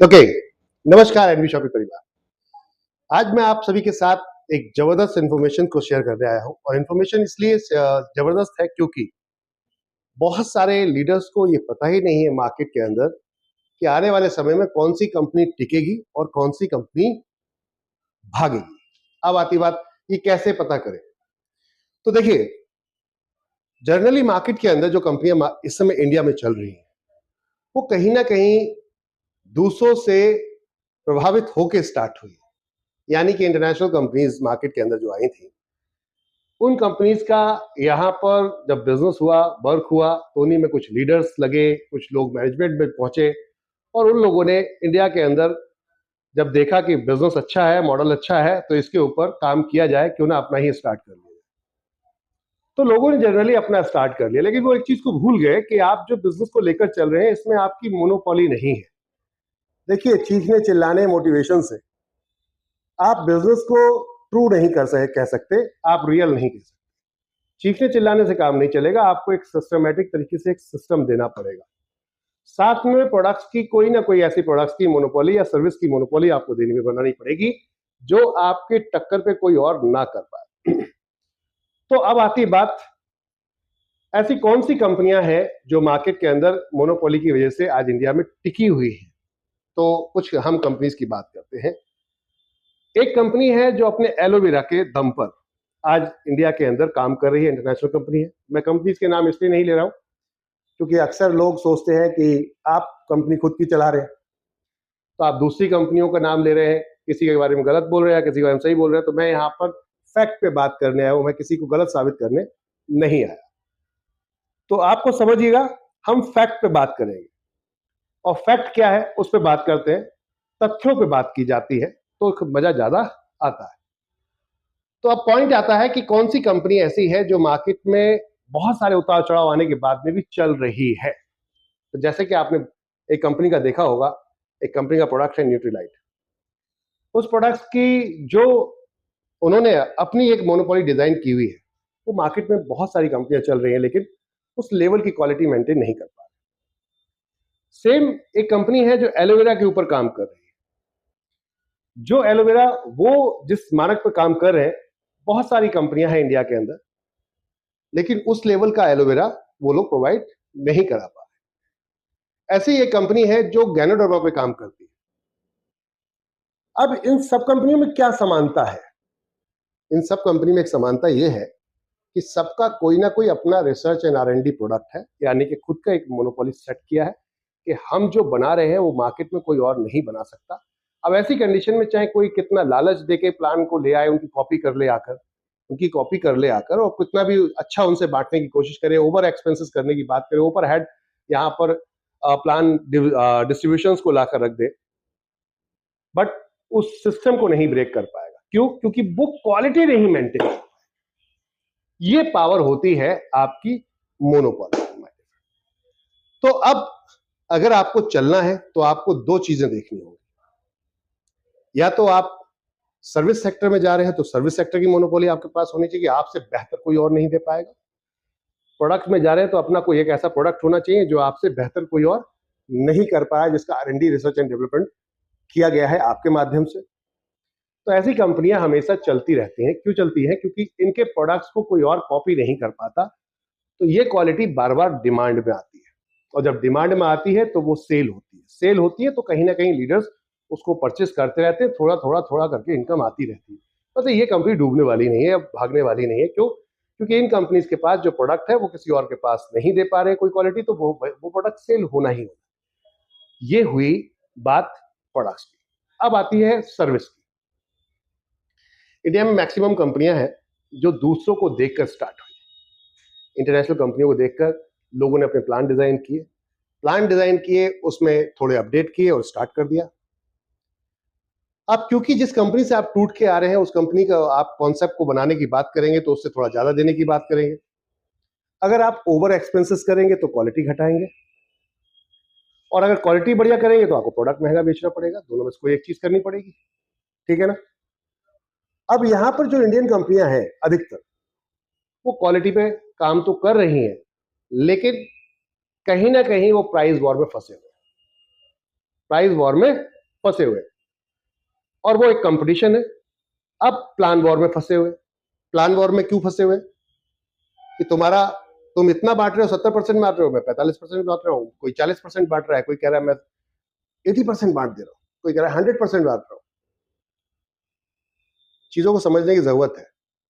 Okay, नमस्कार N V shopping परिवार। आज मैं आप सभी के साथ एक जबरदस्त इंफॉर्मेशन को शेयर करने आया हूं और इंफॉर्मेशन इसलिए जबरदस्त है क्योंकि बहुत सारे लीडर्स को ये पता ही नहीं है मार्केट के अंदर कि आने वाले समय में कौन सी कंपनी टिकेगी और कौन सी कंपनी भागेगी। अब आती बात, ये कैसे पता करें? तो देखिए, जनरली मार्केट के अंदर जो कंपनियां इस समय इंडिया में चल रही हैं वो कहीं ना कहीं दूसरों से प्रभावित होकर स्टार्ट हुई, यानी कि इंटरनेशनल कंपनीज मार्केट के अंदर जो आई थी, उन कंपनीज का यहाँ पर जब बिजनेस हुआ, वर्क हुआ, तो उन्हीं में कुछ लीडर्स लगे, कुछ लोग मैनेजमेंट में पहुंचे और उन लोगों ने इंडिया के अंदर जब देखा कि बिजनेस अच्छा है, मॉडल अच्छा है, तो इसके ऊपर काम किया जाए, क्यों ना अपना ही स्टार्ट कर लिया। तो लोगों ने जनरली अपना स्टार्ट कर लिया, लेकिन वो एक चीज को भूल गए कि आप जो बिजनेस को लेकर चल रहे हैं इसमें आपकी मोनोपोली नहीं है। देखिए, चीखने चिल्लाने मोटिवेशन से आप बिजनेस को ट्रू नहीं कह सकते, आप रियल नहीं कह सकते। चीखने चिल्लाने से काम नहीं चलेगा, आपको एक सिस्टमेटिक तरीके से एक सिस्टम देना पड़ेगा। साथ में प्रोडक्ट्स की कोई ना कोई ऐसी प्रोडक्ट्स की मोनोपोली या सर्विस की मोनोपोली आपको देने में बनानी पड़ेगी जो आपके टक्कर पे कोई और ना कर पाए। तो अब आती है बात, ऐसी कौन सी कंपनियां हैं जो मार्केट के अंदर मोनोपोली की वजह से आज इंडिया में टिकी हुई है? तो कुछ हम कंपनीज की बात करते हैं। एक कंपनी है जो अपने एलोवेरा के दम पर आज इंडिया के अंदर काम कर रही है, इंटरनेशनल कंपनी है। मैं कंपनीज के नाम इसलिए नहीं ले रहा हूं क्योंकि अक्सर लोग सोचते हैं कि आप कंपनी खुद की चला रहे हैं तो आप दूसरी कंपनियों का नाम ले रहे हैं, किसी के बारे में गलत बोल रहे हैं, किसी के बारे में सही बोल रहे हैं। तो मैं यहाँ पर फैक्ट पे बात करने आया हूं, मैं किसी को गलत साबित करने नहीं आया। तो आपको समझिएगा, हम फैक्ट पे बात करेंगे और फैक्ट क्या है उस पर बात करते हैं, तथ्यों पे बात की जाती है तो मजा ज्यादा आता है। तो अब पॉइंट आता है कि कौन सी कंपनी ऐसी है जो मार्केट में बहुत सारे उतार चढ़ाव आने के बाद में भी चल रही है। तो जैसे कि आपने एक कंपनी का देखा होगा, एक कंपनी का प्रोडक्ट है न्यूट्रीलाइट। उस प्रोडक्ट की जो उन्होंने अपनी एक मोनोपोली डिजाइन की हुई है, वो मार्केट में बहुत सारी कंपनियां चल रही हैं लेकिन उस लेवल की क्वालिटी मेंटेन नहीं कर पा रही। सेम एक कंपनी है जो एलोवेरा के ऊपर काम कर रही है। जो एलोवेरा वो जिस मानक पर काम कर रहे हैं, बहुत सारी कंपनियां हैं इंडिया के अंदर, लेकिन उस लेवल का एलोवेरा वो लोग प्रोवाइड नहीं करा पा रहे। ऐसी एक कंपनी है जो गैनोडर्मा पे काम करती है। अब इन सब कंपनियों में क्या समानता है? इन सब कंपनी में एक समानता यह है कि सबका कोई ना कोई अपना रिसर्च एंड R&D प्रोडक्ट है, यानी कि खुद का एक मोनोपोली सेट किया है कि हम जो बना रहे हैं वो मार्केट में कोई और नहीं बना सकता। अब ऐसी कंडीशन में चाहे कोई कितना लालच देके प्लान को ले आए, उनकी कॉपी कर ले आकर और कितना भी अच्छा उनसे बांटने की कोशिश करे, ओवर एक्सपेंसेस करने की बात करे, ओवर हेड यहाँ पर प्लान डिस्ट्रीब्यूशन को लाकर रख दे, बट उस सिस्टम को नहीं ब्रेक कर पाएगा। क्यों? क्योंकि वो क्वालिटी नहीं मेंटेन। ये पावर होती है आपकी मोनोपोली। तो अब अगर आपको चलना है तो आपको दो चीजें देखनी होगी। या तो आप सर्विस सेक्टर में जा रहे हैं तो सर्विस सेक्टर की मोनोपोली आपके पास होनी चाहिए, आपसे बेहतर कोई और नहीं दे पाएगा। प्रोडक्ट में जा रहे हैं तो अपना कोई एक ऐसा प्रोडक्ट होना चाहिए जो आपसे बेहतर कोई और नहीं कर पाया, जिसका R&D रिसर्च एंड डेवलपमेंट किया गया है आपके माध्यम से। तो ऐसी कंपनियां हमेशा चलती रहती हैं। क्यों चलती हैं? क्योंकि इनके प्रोडक्ट्स को कोई और कॉपी नहीं कर पाता, तो ये क्वालिटी बार बार डिमांड में आती है और जब डिमांड में आती है तो वो सेल होती है तो कहीं ना कहीं लीडर्स उसको परचेस करते रहते हैं, थोड़ा करके इनकम आती रहती है। तो ये कंपनी डूबने वाली नहीं है, भागने वाली नहीं है। क्यों? क्योंकि इन कंपनीज के पास जो प्रोडक्ट है वो किसी और के पास नहीं दे पा रहे कोई क्वालिटी, तो वो प्रोडक्ट सेल होना ही होना। ये हुई बात प्रोडक्ट्स की। अब आती है सर्विस की। इंडिया में मैक्सिमम कंपनियां हैं जो दूसरों को देखकर स्टार्ट हुई। इंटरनेशनल कंपनियों को देखकर लोगों ने अपने प्लान डिजाइन किए, उसमें थोड़े अपडेट किए और स्टार्ट कर दिया। अब क्योंकि जिस कंपनी से आप टूट के आ रहे हैं उस कंपनी का आप कॉन्सेप्ट को बनाने की बात करेंगे तो उससे थोड़ा ज्यादा देने की बात करेंगे। अगर आप ओवर एक्सपेंसेस करेंगे तो क्वालिटी घटाएंगे, और अगर क्वालिटी बढ़िया करेंगे तो आपको प्रोडक्ट महंगा बेचना पड़ेगा। दोनों में से कोई एक चीज करनी पड़ेगी, ठीक है ना? अब यहां पर जो इंडियन कंपनियां हैं अधिकतर वो क्वालिटी पे काम तो कर रही हैं, लेकिन कहीं ना कहीं वो प्राइस वॉर में फंसे हुए। प्राइस वॉर में फंसे हुए हैं और वो एक कंपटीशन है। अब प्लान वॉर में फंसे हुए। प्लान वॉर में क्यों फंसे हुए कि तुम इतना बांट रहे हो, 70% बांट रहे हो, मैं 45% बांट रहा हूं, कोई 40% बांट रहा है, कोई कह रहा है मैं 80% बांट दे रहा हूं, कोई कह रहा है 100% बांट रहा हूं। चीजों को समझने की जरूरत है।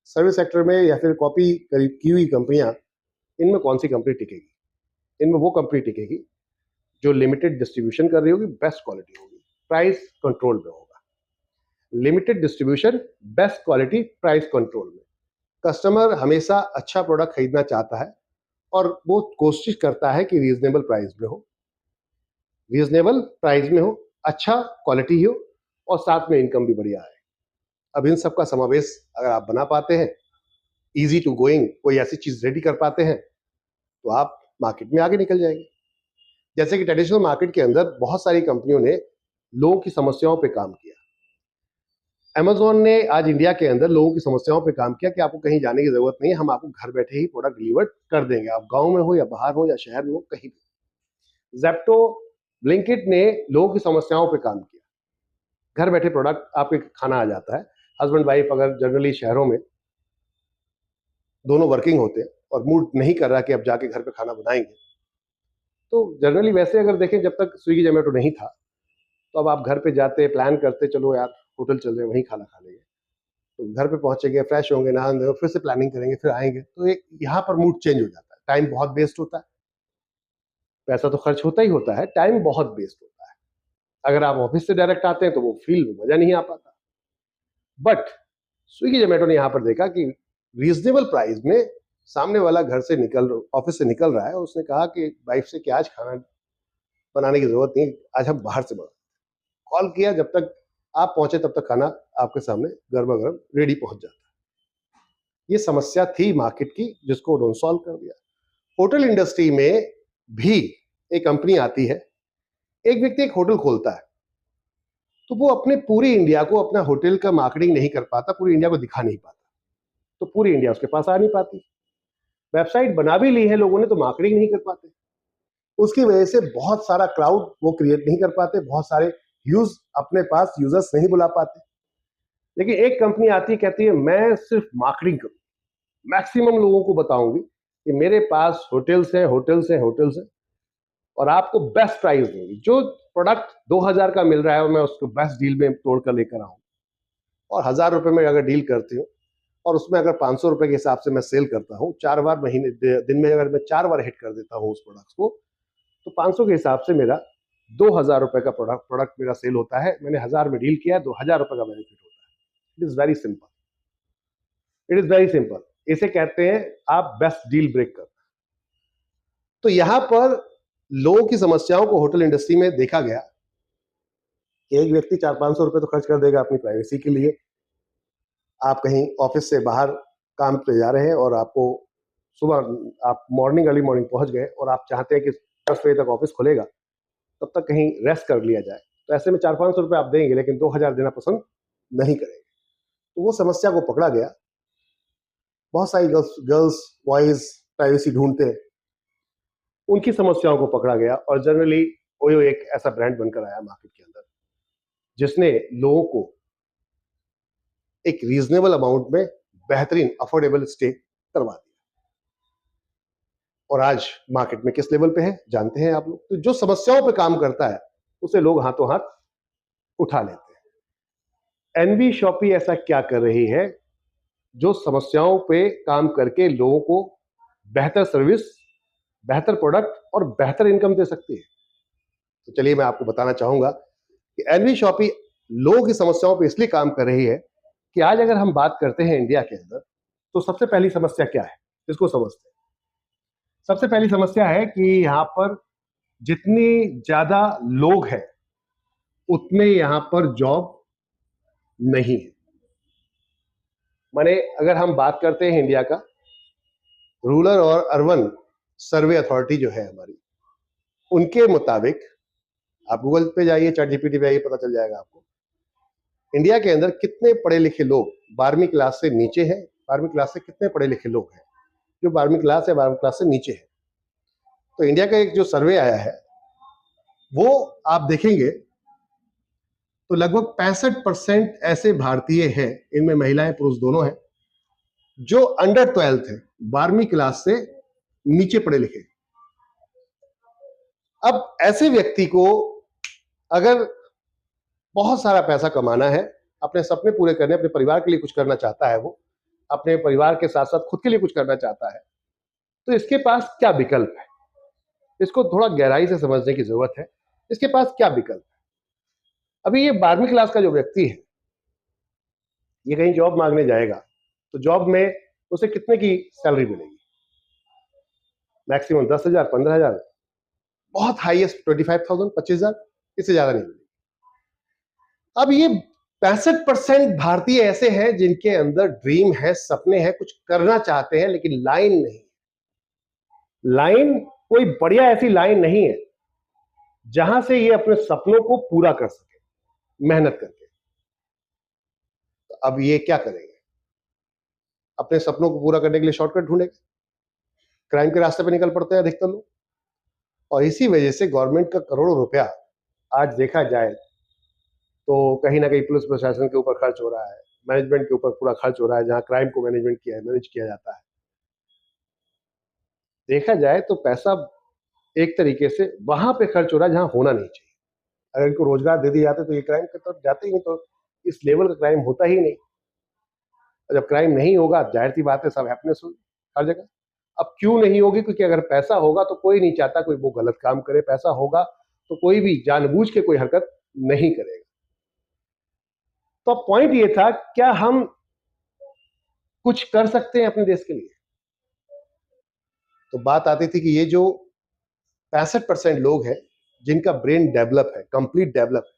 सर्विस सेक्टर में या फिर कॉपी की हुई कंपनियां, इनमें कौन सी कंपनी टिकेगी? इनमें वो कंपनी टिकेगी जो लिमिटेड डिस्ट्रीब्यूशन कर रही होगी, बेस्ट क्वालिटी होगी, प्राइस कंट्रोल में होगा। Limited distribution, best quality, price control में। कस्टमर हमेशा अच्छा प्रोडक्ट खरीदना चाहता है और वो कोशिश करता है कि रीजनेबल प्राइस में हो, रीजनेबल प्राइस में हो, अच्छा क्वालिटी हो और साथ में इनकम भी बढ़िया है। अब इन सब का समावेश अगर आप बना पाते हैं, इजी टू गोइंग कोई ऐसी चीज रेडी कर पाते हैं, तो आप मार्केट में आगे निकल जाएंगे। जैसे कि ट्रेडिशनल मार्केट के अंदर बहुत सारी कंपनियों ने लोगों की समस्याओं पे काम किया। Amazon ने आज इंडिया के अंदर लोगों की समस्याओं पे काम किया कि आपको कहीं जाने की जरूरत नहीं है, हम आपको घर बैठे ही प्रोडक्ट डिलीवर कर देंगे, आप गांव में हो या बाहर हो या शहर में हो, कहीं भी। Zepto, Blinkit ने लोगों की समस्याओं पे काम किया। घर बैठे प्रोडक्ट आपके खाना आ जाता है। हस्बैंड वाइफ अगर जनरली शहरों में दोनों वर्किंग होते हैं और मूड नहीं कर रहा कि अब जाके घर पे खाना बनाएंगे, तो जनरली वैसे अगर देखें, जब तक स्विगी जोमेटो नहीं था, तो अब आप घर पे जाते, प्लान करते, चलो यार होटल चल रहे हैं, वहीं खाना खा लेंगे। तो घर पे पहुंचेंगे, फ्रेश होंगे, नहाएंगे, फिर से प्लानिंग करेंगे, फिर आएंगे, तो एक यहाँ पर मूड चेंज हो जाता है। टाइम बहुत वेस्ट होता है, पैसा तो खर्च होता ही होता है, टाइम बहुत वेस्ट होता है। अगर आप ऑफिस से डायरेक्ट आते हैं तो वो फील, मजा नहीं आ पाता। बट स्विगी जोमेटो ने यहाँ पर देखा कि रीजनेबल प्राइस में सामने वाला घर से ऑफिस से निकल रहा है, उसने कहा कि वाइफ से कि आज खाना बनाने की जरूरत नहीं, आज हम बाहर से बना। कॉल किया, जब तक आप पहुंचे तब तक खाना आपके सामने गर्मा गर्म रेडी पहुंच जाता है। ये समस्या थी मार्केट की, जिसको उन्होंने सॉल्व कर दिया। होटल इंडस्ट्री में भी एक कंपनी आती है, एक व्यक्ति एक होटल खोलता है, तो वो अपने पूरी इंडिया को अपना होटल का मार्केटिंग नहीं कर पाता, पूरी इंडिया को दिखा नहीं पाता, तो पूरी इंडिया उसके पास आ नहीं पाती। वेबसाइट बना भी ली है लोगों ने, तो मार्केटिंग नहीं कर पाते। उसकी वजह से बहुत सारा क्राउड वो क्रिएट नहीं कर पाते, बहुत सारे अपने पास यूजर्स नहीं बुला पाते। लेकिन एक कंपनी आती है, कहती है मैं सिर्फ मार्केटिंग करूँ, मैक्सिमम लोगों को बताऊंगी कि मेरे पास होटल्स हैं, होटल्स हैं, होटल्स हैं, और आपको बेस्ट प्राइस दूंगी। जो प्रोडक्ट 2000 का मिल रहा है मैं उसको बेस्ट डील में तोड़ कर लेकर आऊँ, और 1000 रुपए में अगर डील करती हूँ और उसमें अगर 500 रुपए के हिसाब से मैं सेल करता हूँ, 4 बार महीने दिन में अगर मैं 4 बार हिट कर देता हूँ उस प्रोडक्ट को, तो 500 के हिसाब से मेरा 2000 रुपए का प्रोडक्ट मेरा सेल होता है। मैंने 1000 में डील किया, 2000 रुपए का बेनिफिट होता है। It is very simple, it is very simple. इसे कहते हैं आप बेस्ट डील ब्रेक करना। तो यहां पर लोगों की समस्याओं को होटल इंडस्ट्री में देखा गया कि एक व्यक्ति 400-500 रुपए तो खर्च कर देगा अपनी प्राइवेसी के लिए। आप कहीं ऑफिस से बाहर काम पे जा रहे हैं और आपको सुबह आप अर्ली मॉर्निंग पहुंच गए और आप चाहते हैं कि 10 बजे तक ऑफिस खुलेगा, तब तक कहीं रेस्ट कर लिया जाए, तो ऐसे में 400-500 रुपए आप देंगे, लेकिन 2000 देना पसंद नहीं करेंगे। तो वो समस्या को पकड़ा गया। बहुत सारी गर्ल्स बॉयज प्राइवेसी ढूंढते हैं, उनकी समस्याओं को पकड़ा गया और जनरली ओयो एक ऐसा ब्रांड बनकर आया मार्केट के अंदर, जिसने लोगों को एक रीजनेबल अमाउंट में बेहतरीन अफोर्डेबल स्टे करवा दिया। और आज मार्केट में किस लेवल पे है जानते हैं आप लोग। तो जो समस्याओं पे काम करता है उसे लोग हाथों हाथ उठा लेते हैं। एनवी शॉपी ऐसा क्या कर रही है जो समस्याओं पे काम करके लोगों को बेहतर सर्विस, बेहतर प्रोडक्ट और बेहतर इनकम दे सकती है? तो चलिए मैं आपको बताना चाहूंगा कि एनवी शॉपी लोगों की समस्याओं पे इसलिए काम कर रही है कि आज अगर हम बात करते हैं इंडिया के अंदर, तो सबसे पहली समस्या क्या है, इसको समझते हैं। सबसे पहली समस्या है कि यहां पर जितनी ज्यादा लोग हैं उतने यहां पर जॉब नहीं है। माने अगर हम बात करते हैं इंडिया का रूरल और अर्बन सर्वे अथॉरिटी जो है हमारी, उनके मुताबिक, आप गूगल पे जाइए, चैट जीपीटी पे आइए, पता चल जाएगा आपको इंडिया के अंदर कितने पढ़े लिखे लोग 12वीं क्लास से नीचे हैं। 12वीं क्लास से कितने पढ़े लिखे लोग हैं जो 12वीं क्लास या 12वीं क्लास से नीचे है। तो इंडिया का एक जो सर्वे आया है, वो आप देखेंगे तो लगभग 65% ऐसे भारतीय हैं, इनमें महिलाएं पुरुष दोनों हैं, जो अंडर 12th है, 12वीं क्लास से नीचे पढ़े लिखे। अब ऐसे व्यक्ति को अगर बहुत सारा पैसा कमाना है, अपने सपने पूरे करने, अपने परिवार के लिए कुछ करना चाहता है, वो अपने परिवार के साथ साथ खुद के लिए कुछ करना चाहता है, तो इसके पास क्या विकल्प है? इसको थोड़ा गहराई से समझने की जरूरत है। इसके पास क्या विकल्प है? अभी ये 12वीं क्लास का जो व्यक्ति है, ये कहीं जॉब मांगने जाएगा, तो जॉब में उसे कितने की सैलरी मिलेगी? मैक्सिमम 10,000, 15,000, बहुत हाईएस्ट 25,000, 25,000, इससे ज्यादा नहीं मिलेगी। अब ये 65% भारतीय ऐसे हैं जिनके अंदर ड्रीम है, सपने हैं, कुछ करना चाहते हैं, लेकिन लाइन नहीं। लाइन कोई बढ़िया ऐसी लाइन नहीं है जहां से ये अपने सपनों को पूरा कर सके मेहनत करके। तो अब ये क्या करेंगे? अपने सपनों को पूरा करने के लिए शॉर्टकट ढूंढेंगे, क्राइम के रास्ते पे निकल पड़ते हैं अधिकतर लोग, और इसी वजह से गवर्नमेंट का करोड़ों रुपया आज देखा जाए तो कहीं ना कहीं पुलिस प्रशासन के ऊपर खर्च हो रहा है, मैनेजमेंट के ऊपर पूरा खर्च हो रहा है, जहां क्राइम को मैनेज किया जाता है। देखा जाए तो पैसा एक तरीके से वहां पे खर्च हो रहा है जहां होना नहीं चाहिए। अगर इनको रोजगार दे दिए जाते तो ये क्राइम की तरफ जाते ही नहीं, तो इस लेवल का क्राइम होता ही नहीं। और जब क्राइम नहीं होगा, जाहिर सी बात है सब हैप्पीनेस होगी हर जगह। अब क्यों नहीं होगी? क्योंकि अगर पैसा होगा तो कोई नहीं चाहता कोई वो गलत काम करे। पैसा होगा तो कोई भी जानबूझ के कोई हरकत नहीं करेगा। तो अब पॉइंट ये था, क्या हम कुछ कर सकते हैं अपने देश के लिए? तो बात आती थी कि ये जो 65% लोग हैं जिनका ब्रेन डेवलप है, कंप्लीट डेवलप है,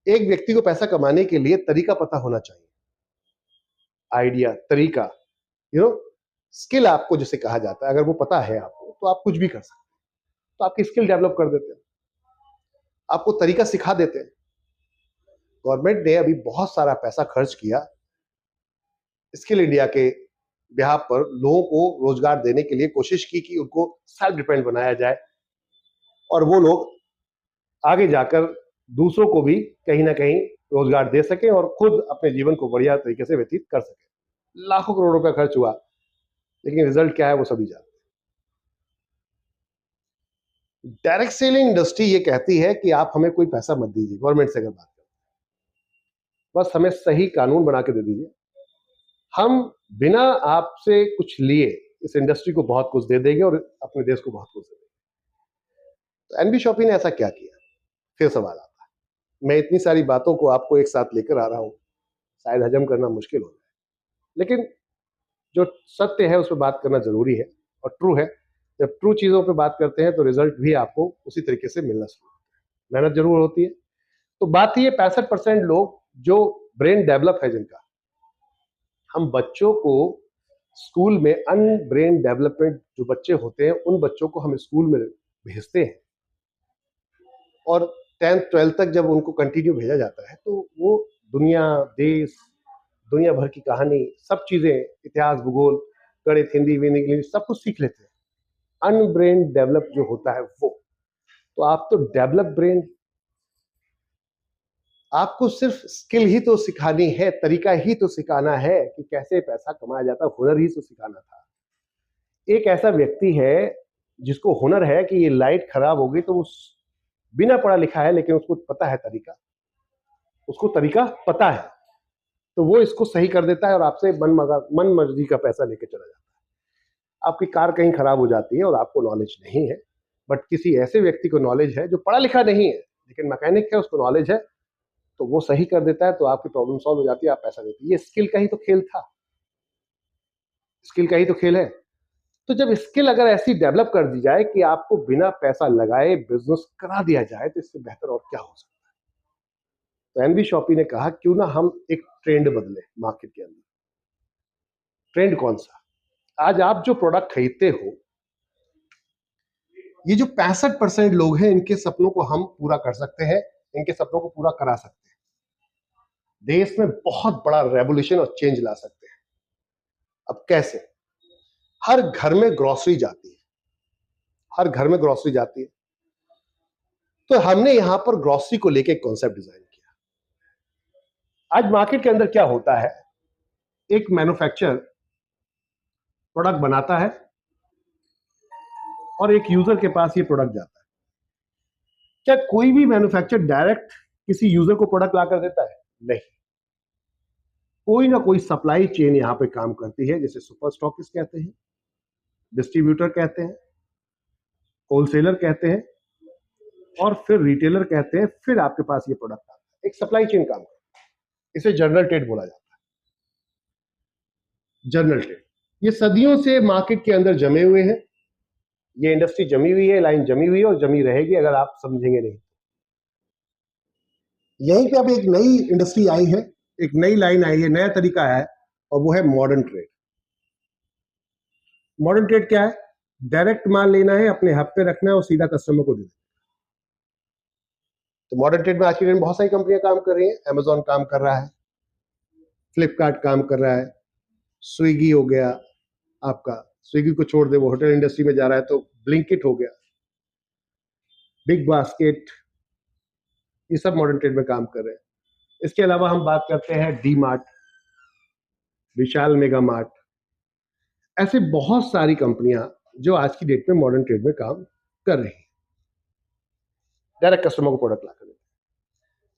एक व्यक्ति को पैसा कमाने के लिए तरीका पता होना चाहिए। आइडिया, तरीका, स्किल आपको जिसे कहा जाता है, अगर वो पता है आपको तो आप कुछ भी कर सकते हैं। तो आपकी स्किल डेवलप कर देते हैं, आपको तरीका सिखा देते हैं। गवर्नमेंट ने अभी बहुत सारा पैसा खर्च किया स्किल इंडिया के बिहाफ पर, लोगों को रोजगार देने के लिए कोशिश की कि उनको सेल्फ डिपेंडेंट बनाया जाए और वो लोग आगे जाकर दूसरों को भी कहीं ना कहीं रोजगार दे सके और खुद अपने जीवन को बढ़िया तरीके से व्यतीत कर सके। लाखों करोड़ रुपया खर्च हुआ, लेकिन रिजल्ट क्या है वो सभी जानते हैं। डायरेक्ट सेलिंग इंडस्ट्री ये कहती है कि आप हमें कोई पैसा मत दीजिए, गवर्नमेंट से अगर बात करें, बस हमें सही कानून बना के दे दीजिए, हम बिना आपसे कुछ लिए इस इंडस्ट्री को बहुत कुछ दे देंगे और अपने देश को बहुत कुछ दे देंगे। तो एनबी शॉपी ने ऐसा क्या किया? फिर सवाल आता है। मैं इतनी सारी बातों को आपको एक साथ लेकर आ रहा हूं, शायद हजम करना मुश्किल हो जाए, लेकिन जो सत्य है उस पर बात करना जरूरी है और ट्रू है। जब ट्रू चीजों पे बात करते हैं तो रिजल्ट भी आपको उसी तरीके से मिलना शुरू होता है। मेहनत जरूर होती है। तो बात ये 65% लोग जो ब्रेन डेवलप है जिनका, हम बच्चों को स्कूल में अनब्रेन डेवलपमेंट जो बच्चे होते हैं उन बच्चों को हम स्कूल में भेजते हैं और 10th 12th तक जब उनको कंटिन्यू भेजा जाता है तो वो दुनिया, देश, दुनिया भर की कहानी, सब चीजें, इतिहास, भूगोल, गणित, हिंदी, इंग्लिश, सब कुछ सीख लेते हैं। अनब्रेन डेवलप जो होता है वो, तो आप तो डेवलप ब्रेन, आपको सिर्फ स्किल ही तो सिखानी है, तरीका ही तो सिखाना है कि कैसे पैसा कमाया जाता है, हुनर ही तो सिखाना था। एक ऐसा व्यक्ति है जिसको हुनर है कि ये लाइट खराब होगी तो उस बिना पढ़ा लिखा है लेकिन उसको पता है तरीका, उसको तरीका पता है, तो वो इसको सही कर देता है और आपसे मन मर्जी का पैसा लेके चला जाता है। आपकी कार कहीं खराब हो जाती है और आपको नॉलेज नहीं है, बट किसी ऐसे व्यक्ति को नॉलेज है जो पढ़ा लिखा नहीं है लेकिन मैकेनिक है, उसको नॉलेज है, तो वो सही कर देता है, तो आपकी प्रॉब्लम सॉल्व हो जाती है, आप पैसा देते हैं। ये स्किल का ही तो खेल था, स्किल का ही तो खेल है। तो जब स्किल अगर ऐसी डेवलप कर दी जाए कि आपको बिना पैसा लगाए बिजनेस करा दिया जाए, तो इससे बेहतर और क्या हो सकता है? तो एनबी शॉपी ने कहा क्यों ना हम एक ट्रेंड बदले मार्केट के अंदर। ट्रेंड कौन सा? आज आप जो प्रोडक्ट खरीदते हो, ये जो 65% लोग हैं, इनके सपनों को हम पूरा कर सकते हैं, इनके सपनों को पूरा करा सकते हैं, देश में बहुत बड़ा रेवोल्यूशन और चेंज ला सकते हैं। अब कैसे? हर घर में ग्रोसरी जाती है, हर घर में ग्रोसरी जाती है, तो हमने यहां पर ग्रोसरी को लेके एक कॉन्सेप्ट डिजाइन किया। आज मार्केट के अंदर क्या होता है, एक मैन्युफैक्चरर प्रोडक्ट बनाता है और एक यूजर के पास ये प्रोडक्ट जाता है। क्या कोई भी मैन्युफैक्चरर डायरेक्ट किसी यूजर को प्रोडक्ट ला कर देता है? नहीं, कोई ना कोई सप्लाई चेन यहां पे काम करती है, जैसे सुपर स्टॉकिस्ट कहते हैं, डिस्ट्रीब्यूटर कहते हैं, होलसेलर कहते हैं और फिर रिटेलर कहते हैं, फिर आपके पास ये प्रोडक्ट आता है। एक सप्लाई चेन काम करता है, इसे जनरल ट्रेड बोला जाता है। जनरल ट्रेड ये सदियों से मार्केट के अंदर जमे हुए हैं, ये इंडस्ट्री जमी हुई है, लाइन जमी हुई है और जमी रहेगी अगर आप समझेंगे नहीं। यहीं पे अब एक नई इंडस्ट्री आई है, एक नई लाइन आई है, नया तरीका है और वो है मॉडर्न ट्रेड। मॉडर्न ट्रेड क्या है? डायरेक्ट माल लेना है, अपने हब पे रखना है और सीधा कस्टमर को देना। तो मॉडर्न ट्रेड में आज के दिन बहुत सारी कंपनियां काम कर रही हैं। अमेजॉन काम कर रहा है, फ्लिपकार्ट काम कर रहा है, स्विगी हो गया, आपका स्विगी को छोड़ दे वो होटल इंडस्ट्री में जा रहा है तो ब्लिंकिट हो गया, बिग बास्केट, ये सब मॉडर्न ट्रेड में काम कर रहे हैं। इसके अलावा हम बात करते हैं डी मार्ट, विशाल मेगा मार्ट, ऐसे बहुत सारी कंपनियां जो आज की डेट में मॉडर्न ट्रेड में काम कर रही हैं, डायरेक्ट कस्टमर को प्रोडक्ट लाकर।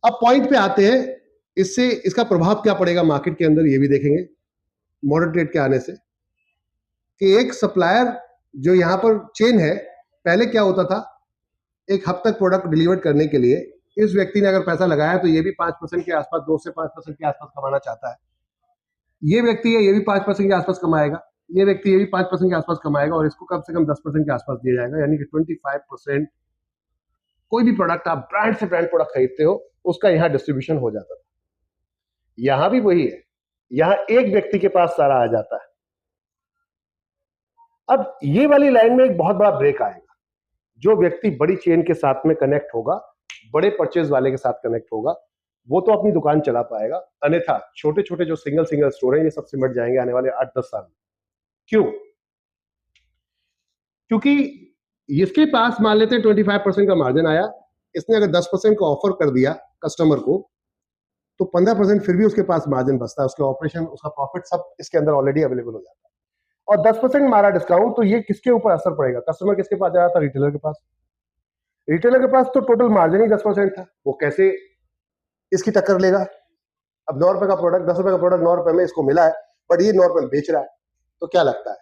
अब पॉइंट पे आते हैं, इससे इसका प्रभाव क्या पड़ेगा मार्केट के अंदर, ये भी देखेंगे मॉडर्न ट्रेड के आने से, कि एक सप्लायर जो यहां पर चेन है, पहले क्या होता था, एक हफ्ते तक प्रोडक्ट डिलीवर करने के लिए इस व्यक्ति ने अगर पैसा लगाया तो ये भी 5% के आसपास, 2 से 5% के आसपास कमाना चाहता है। ये व्यक्ति है, ये भी 5% के आसपास कमाएगा, ये व्यक्ति ये भी 5% के आसपास कमाएगा और इसको कम से कम 10% के आसपास दिया जाएगा, यानी कि 25%। कोई भी प्रोडक्ट आप ब्रांड से ब्रांड प्रोडक्ट खरीदते हो, उसका यहां डिस्ट्रीब्यूशन हो जाता था। यहां भी वही है, यहां एक व्यक्ति के पास सारा आ जाता है। अब ये वाली लाइन में एक बहुत बड़ा ब्रेक आएगा। जो व्यक्ति बड़ी चेन के साथ में कनेक्ट होगा, बड़े परचेज वाले के साथ कनेक्ट होगा, वो तो अपनी दुकान चला पाएगा, अन्यथा छोटे छोटे जो सिंगल स्टोर हैं ये सब सिमट जाएंगे आने वाले 8-10 साल में। क्यों? क्योंकि इसके पास मान लेते हैं 25% का मार्जिन आया, इसने अगर 10% का ऑफर कर दिया कस्टमर को, तो 15% फिर भी उसके पास मार्जिन बचता है, उसके ऑपरेशन, उसका प्रॉफिट सब इसके अंदर ऑलरेडी अवेलेबल हो जाता है। और 10% मारा डिस्काउंट, तो ये किसके ऊपर असर पड़ेगा? कस्टमर किसके पास जा रहा था? रिटेलर के पास। रिटेलर के पास तो टोटल मार्जिन ही 10% था, वो कैसे इसकी टक्कर लेगा? अब 9 रुपए का प्रोडक्ट, 10 रुपए का प्रोडक्ट 9 रुपए में इसको मिला है, बट ये 9 रुपए में बेच रहा है, तो क्या लगता है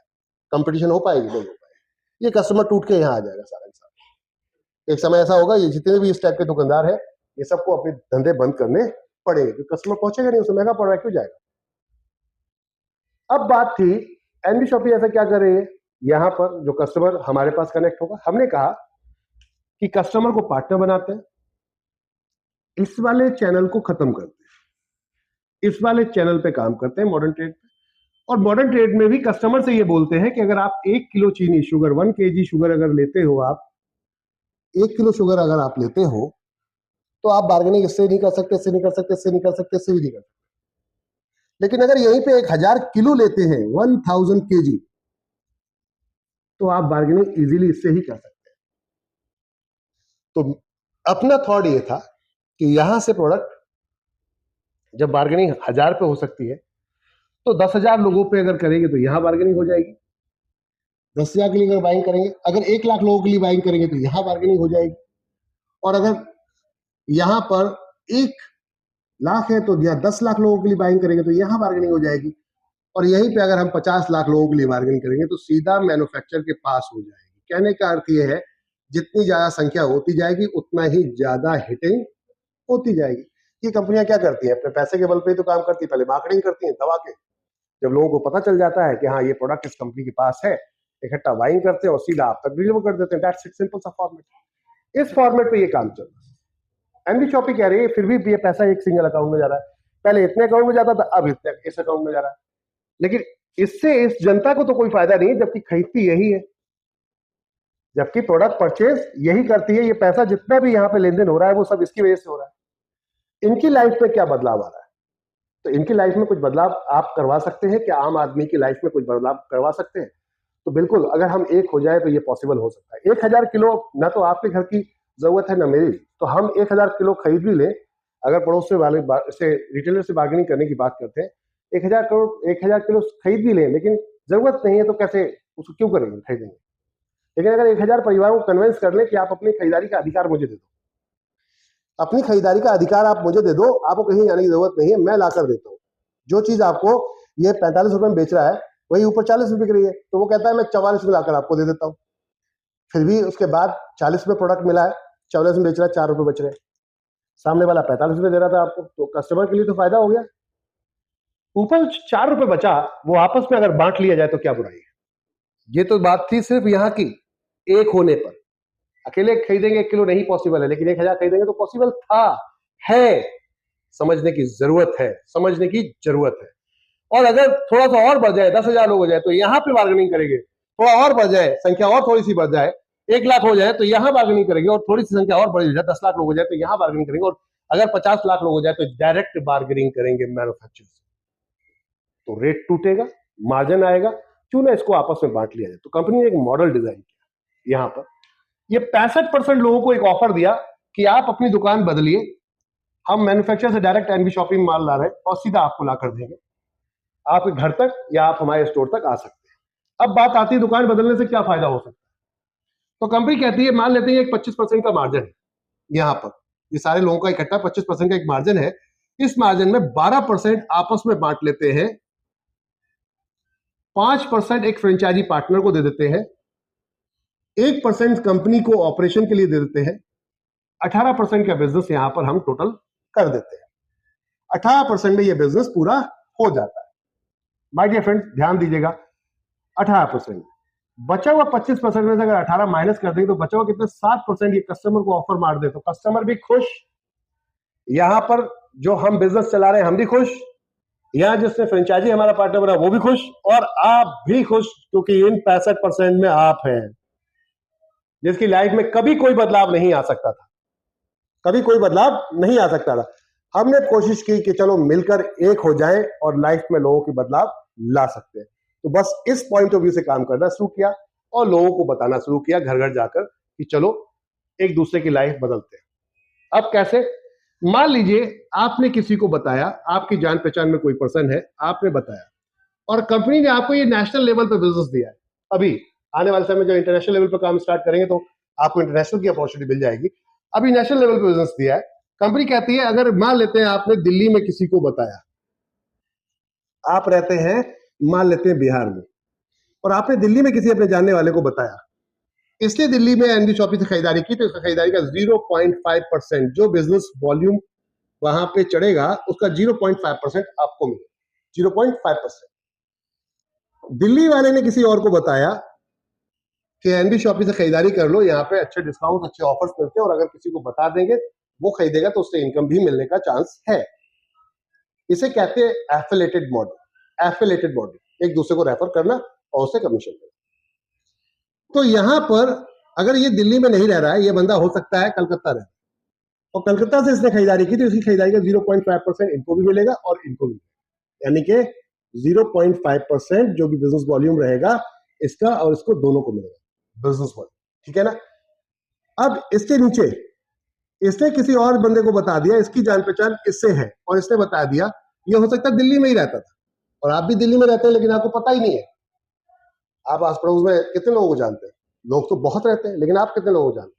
कंपटीशन हो पाएगी? नहीं हो पाएगी। ये कस्टमर टूट के यहाँ आ जाएगा सारा इंसान। एक समय ऐसा होगा, ये जितने भी इस टाइप के दुकानदार है, ये सबको अपने धंधे बंद करने पड़ेंगे, क्योंकि कस्टमर पहुंचेगा नहीं, उसे महंगा पड़ रहा है, क्यों जाएगा? अब बात थी एनबी शॉपी ऐसा क्या कर रही है, यहां पर जो कस्टमर हमारे पास कनेक्ट होगा, हमने कहा कि कस्टमर को पार्टनर बनाते हैं, इस वाले चैनल को खत्म करते हैं, इस वाले चैनल पे काम करते हैं मॉडर्न ट्रेड पे। और मॉडर्न ट्रेड में भी कस्टमर से ये बोलते हैं कि अगर आप 1 किलो चीनी शुगर, 1 kg शुगर अगर लेते हो, आप 1 किलो शुगर अगर आप लेते हो, तो आप बार्गेनिंग इससे नहीं कर सकते, इससे नहीं कर सकते, इससे नहीं कर सकते, इससे भी नहीं कर सकते। लेकिन अगर यहीं पे 1000 किलो लेते हैं, 1000 kg, तो आप बार्गेनिंग इजीली इससे ही कर सकते हैं। तो अपना थॉट ये था कि यहां से प्रोडक्ट जब बार्गेनिंग 1000 पे हो सकती है, तो 10,000 लोगों पे अगर करेंगे तो यहां बार्गेनिंग हो जाएगी। 10,000 के लिए अगर बाइंग करेंगे, अगर 1 लाख लोगों के लिए बाइंग करेंगे तो यहां बार्गेनिंग हो जाएगी। और अगर यहां पर 1 लाख है तो या 10 लाख लोगों के लिए बाइंग करेंगे तो यहां बार्गेनिंग हो जाएगी। और यहीं पे अगर हम 50 लाख लोगों के लिए बार्गेनिंग करेंगे तो सीधा मैन्युफैक्चरर के पास हो जाएगी। कहने का अर्थ ये है, जितनी ज्यादा संख्या होती जाएगी उतना ही ज्यादा हिटिंग होती जाएगी। ये कंपनियां क्या करती हैं? अपने पैसे के बल पे ही तो काम करती है, पहले मार्केटिंग करती हैं दबा के। जब लोगों को पता चल जाता है कि हाँ ये प्रोडक्ट इस कंपनी के पास है, इकट्ठा बाइंग करते हैं और सीधा आप तक डिलीवर कर देते हैं। दैट्स इट, सिंपल सा फॉर्मेट। इस फॉर्मेट पे ये काम चल रहा है। एनबी शॉपी कह रही है फिर भी ये पैसा एक सिंगल अकाउंट में जा रहा है, पहले इतने अकाउंट में जाता था, अब इतने इस अकाउंट में जा रहा है। लेकिन इससे इस जनता को तो कोई फायदा नहीं है, जबकि खरीदती यही है, जबकि प्रोडक्ट परचेज यही करती है। ये पैसा जितना भी यहाँ पे लेन देन हो रहा है वो सब इसकी वजह से हो रहा है। इनकी लाइफ में क्या बदलाव आ रहा है? तो इनकी लाइफ में कुछ बदलाव आप करवा सकते हैं क्या? आम आदमी की लाइफ में कुछ बदलाव करवा सकते हैं? तो बिल्कुल, अगर हम एक हो जाए तो ये पॉसिबल हो सकता है। 1000 किलो ना तो आपके घर की जरूरत है ना मेरी, तो हम 1000 किलो खरीद भी लें, अगर पड़ोस से रिटेलर से बार्गेनिंग करने की बात करते हैं, 1000 किलो खरीद भी लें, लेकिन जरूरत नहीं है तो कैसे उसको क्यों करेंगे, खरीदेंगे। लेकिन अगर 1000 परिवारों को कन्विंस कर लें कि आप अपनी खरीदारी का अधिकार मुझे दे दो, अपनी खरीदारी का अधिकार आप मुझे दे दो, आपको कहीं जाने की जरूरत नहीं है, मैं ला कर देता हूँ। जो चीज आपको ये 45 रुपए में बेच रहा है वही ऊपर 40 रुपए की रही है, तो वो कहता है मैं 44 में लाकर आपको दे देता हूँ। फिर भी उसके बाद 40 में प्रोडक्ट मिला है, 44 में बेच रहा है, 4 रुपए बच रहे हैं, सामने वाला 45 रुपए दे रहा था आपको, तो कस्टमर के लिए तो फायदा हो गया। ऊपर 4 रुपए बचा, वो आपस में अगर बांट लिया जाए तो क्या बुराई है। ये तो बात थी सिर्फ यहाँ की, एक होने पर। अकेले खरीदेंगे 1 किलो नहीं पॉसिबल है, लेकिन 1000 खरीदेंगे तो पॉसिबल था, है। समझने की जरूरत है, समझने की जरूरत है। और अगर थोड़ा सा और बढ़ जाए, 10,000 लोग हो जाए तो यहाँ पे बार्गेनिंग करेंगे, थोड़ा और बढ़ जाए, संख्या और थोड़ी सी बढ़ जाए, 1 लाख हो जाए तो यहाँ बार्गेनिंग करेंगे, और थोड़ी सी संख्या और बढ़ जाए, 10 लाख लोग हो जाए तो यहाँ बार्गेनिंग करेंगे, और अगर 50 लाख लोग हो जाए तो डायरेक्ट बार्गेनिंग करेंगे मैन्युफैक्चरर से, तो रेट टूटेगा, मार्जिन आएगा। क्यों ना इसको आपस में बांट लिया जाए। तो कंपनी ने एक मॉडल डिजाइन किया, यहाँ पर ये 65% लोगों को एक ऑफर दिया कि आप अपनी दुकान बदलिए, हम मैन्युफैक्चरर से डायरेक्ट एनबी शॉपिंग में माल ला रहे हैं और सीधा आपको ला कर देंगे आपके घर तक, या आप हमारे स्टोर तक आ सकते हैं। अब बात आती है दुकान बदलने से क्या फायदा हो सकता है। तो कंपनी कहती है, मान लेते हैं एक 25% का मार्जिन है, यहाँ पर ये सारे लोगों का इकट्ठा 25% का एक मार्जिन है। इस मार्जिन में 12% आपस में बांट लेते हैं, 5% एक फ्रेंचाइजी पार्टनर को दे देते हैं, 1% कंपनी को ऑपरेशन के लिए दे देते हैं, 18% का बिजनेस यहां पर हम टोटल कर देते हैं। 18% में ये बिजनेस पूरा हो जाता है। माय डियर फ्रेंड्स, ध्यान दीजिएगा, 18%। बचा हुआ 25% में से अगर 18 माइनस कर देंगे तो बचा हुआ कितना, 7% ये कस्टमर को ऑफर मार दे, तो कस्टमर भी खुश, यहां पर जो हम बिजनेस चला रहे हैं हम भी खुश, यहां जिसने फ्रेंचाइजी हमारा पार्टनर बना वो भी खुश, और आप भी खुश, क्योंकि इन 65% में आप हैं जिसकी लाइफ में कभी कोई बदलाव नहीं आ सकता था, कभी कोई बदलाव नहीं आ सकता था। हमने कोशिश की कि चलो मिलकर एक हो जाए और लाइफ में लोगों की बदलाव ला सकते हैं। तो बस इस पॉइंट ऑफ व्यू से काम करना शुरू किया और लोगों को बताना शुरू किया घर घर जाकर कि चलो एक दूसरे की लाइफ बदलते हैं। अब कैसे, मान लीजिए आपने किसी को बताया, आपकी जान पहचान में कोई पर्सन है, आपने बताया और कंपनी ने आपको ये नेशनल लेवल पर बिजनेस दिया है। अभी आने वाले समय में जब इंटरनेशनल लेवल पर काम स्टार्ट करेंगे तो आपको इंटरनेशनल की अपॉर्चुनिटी मिल जाएगी। अभी नेशनल लेवल पर बिजनेस दिया है, कंपनी कहती है अगर मान लेते हैं आपने दिल्ली में किसी को बताया, आप रहते हैं मान लेते हैं बिहार में, और आपने दिल्ली में किसी अपने जानने वाले को बताया, इसलिए दिल्ली में एनबी शॉपिंग से खरीदारी की, तो इसका खरीदारी का 0.5% जो बिजनेस वॉल्यूम वहां पे चढ़ेगा उसका 0.5% आपको मिलेगा, 0.5%। दिल्ली वाले ने किसी और को बताया कि एनबी शॉपिंग से खरीदारी कर लो, यहाँ पे अच्छे डिस्काउंट, अच्छे ऑफर्स मिलते हैं, और अगर किसी को बता देंगे वो खरीदेगा तो उससे इनकम भी मिलने का चांस है। इसे कहते हैं एफिलिएटेड मॉडल। एफिलिएटेड मॉडल, एक दूसरे को रेफर करना और उससे कमीशन करना। तो यहां पर अगर ये दिल्ली में नहीं रह रहा है, ये बंदा हो सकता है कलकत्ता रहे, और कलकत्ता से इसने खरीदारी की, तो इसकी खरीदारी का 0.5% इनको भी मिलेगा और इनको भी, यानी कि 0.5% जो भी बिजनेस वॉल्यूम रहेगा इसका और इसको दोनों को मिलेगा बिजनेस वॉल्यूम, ठीक है ना। अब इसके नीचे इसने किसी और बंदे को बता दिया, इसकी जान पहचान इससे है और इसने बता दिया, ये हो सकता है दिल्ली में ही रहता था और आप भी दिल्ली में रहते हैं लेकिन आपको पता ही नहीं है। आप आस पड़ोस में कितने लोगों को जानते हैं? लोग तो बहुत रहते हैं, लेकिन आप कितने लोगों को जानते हैं?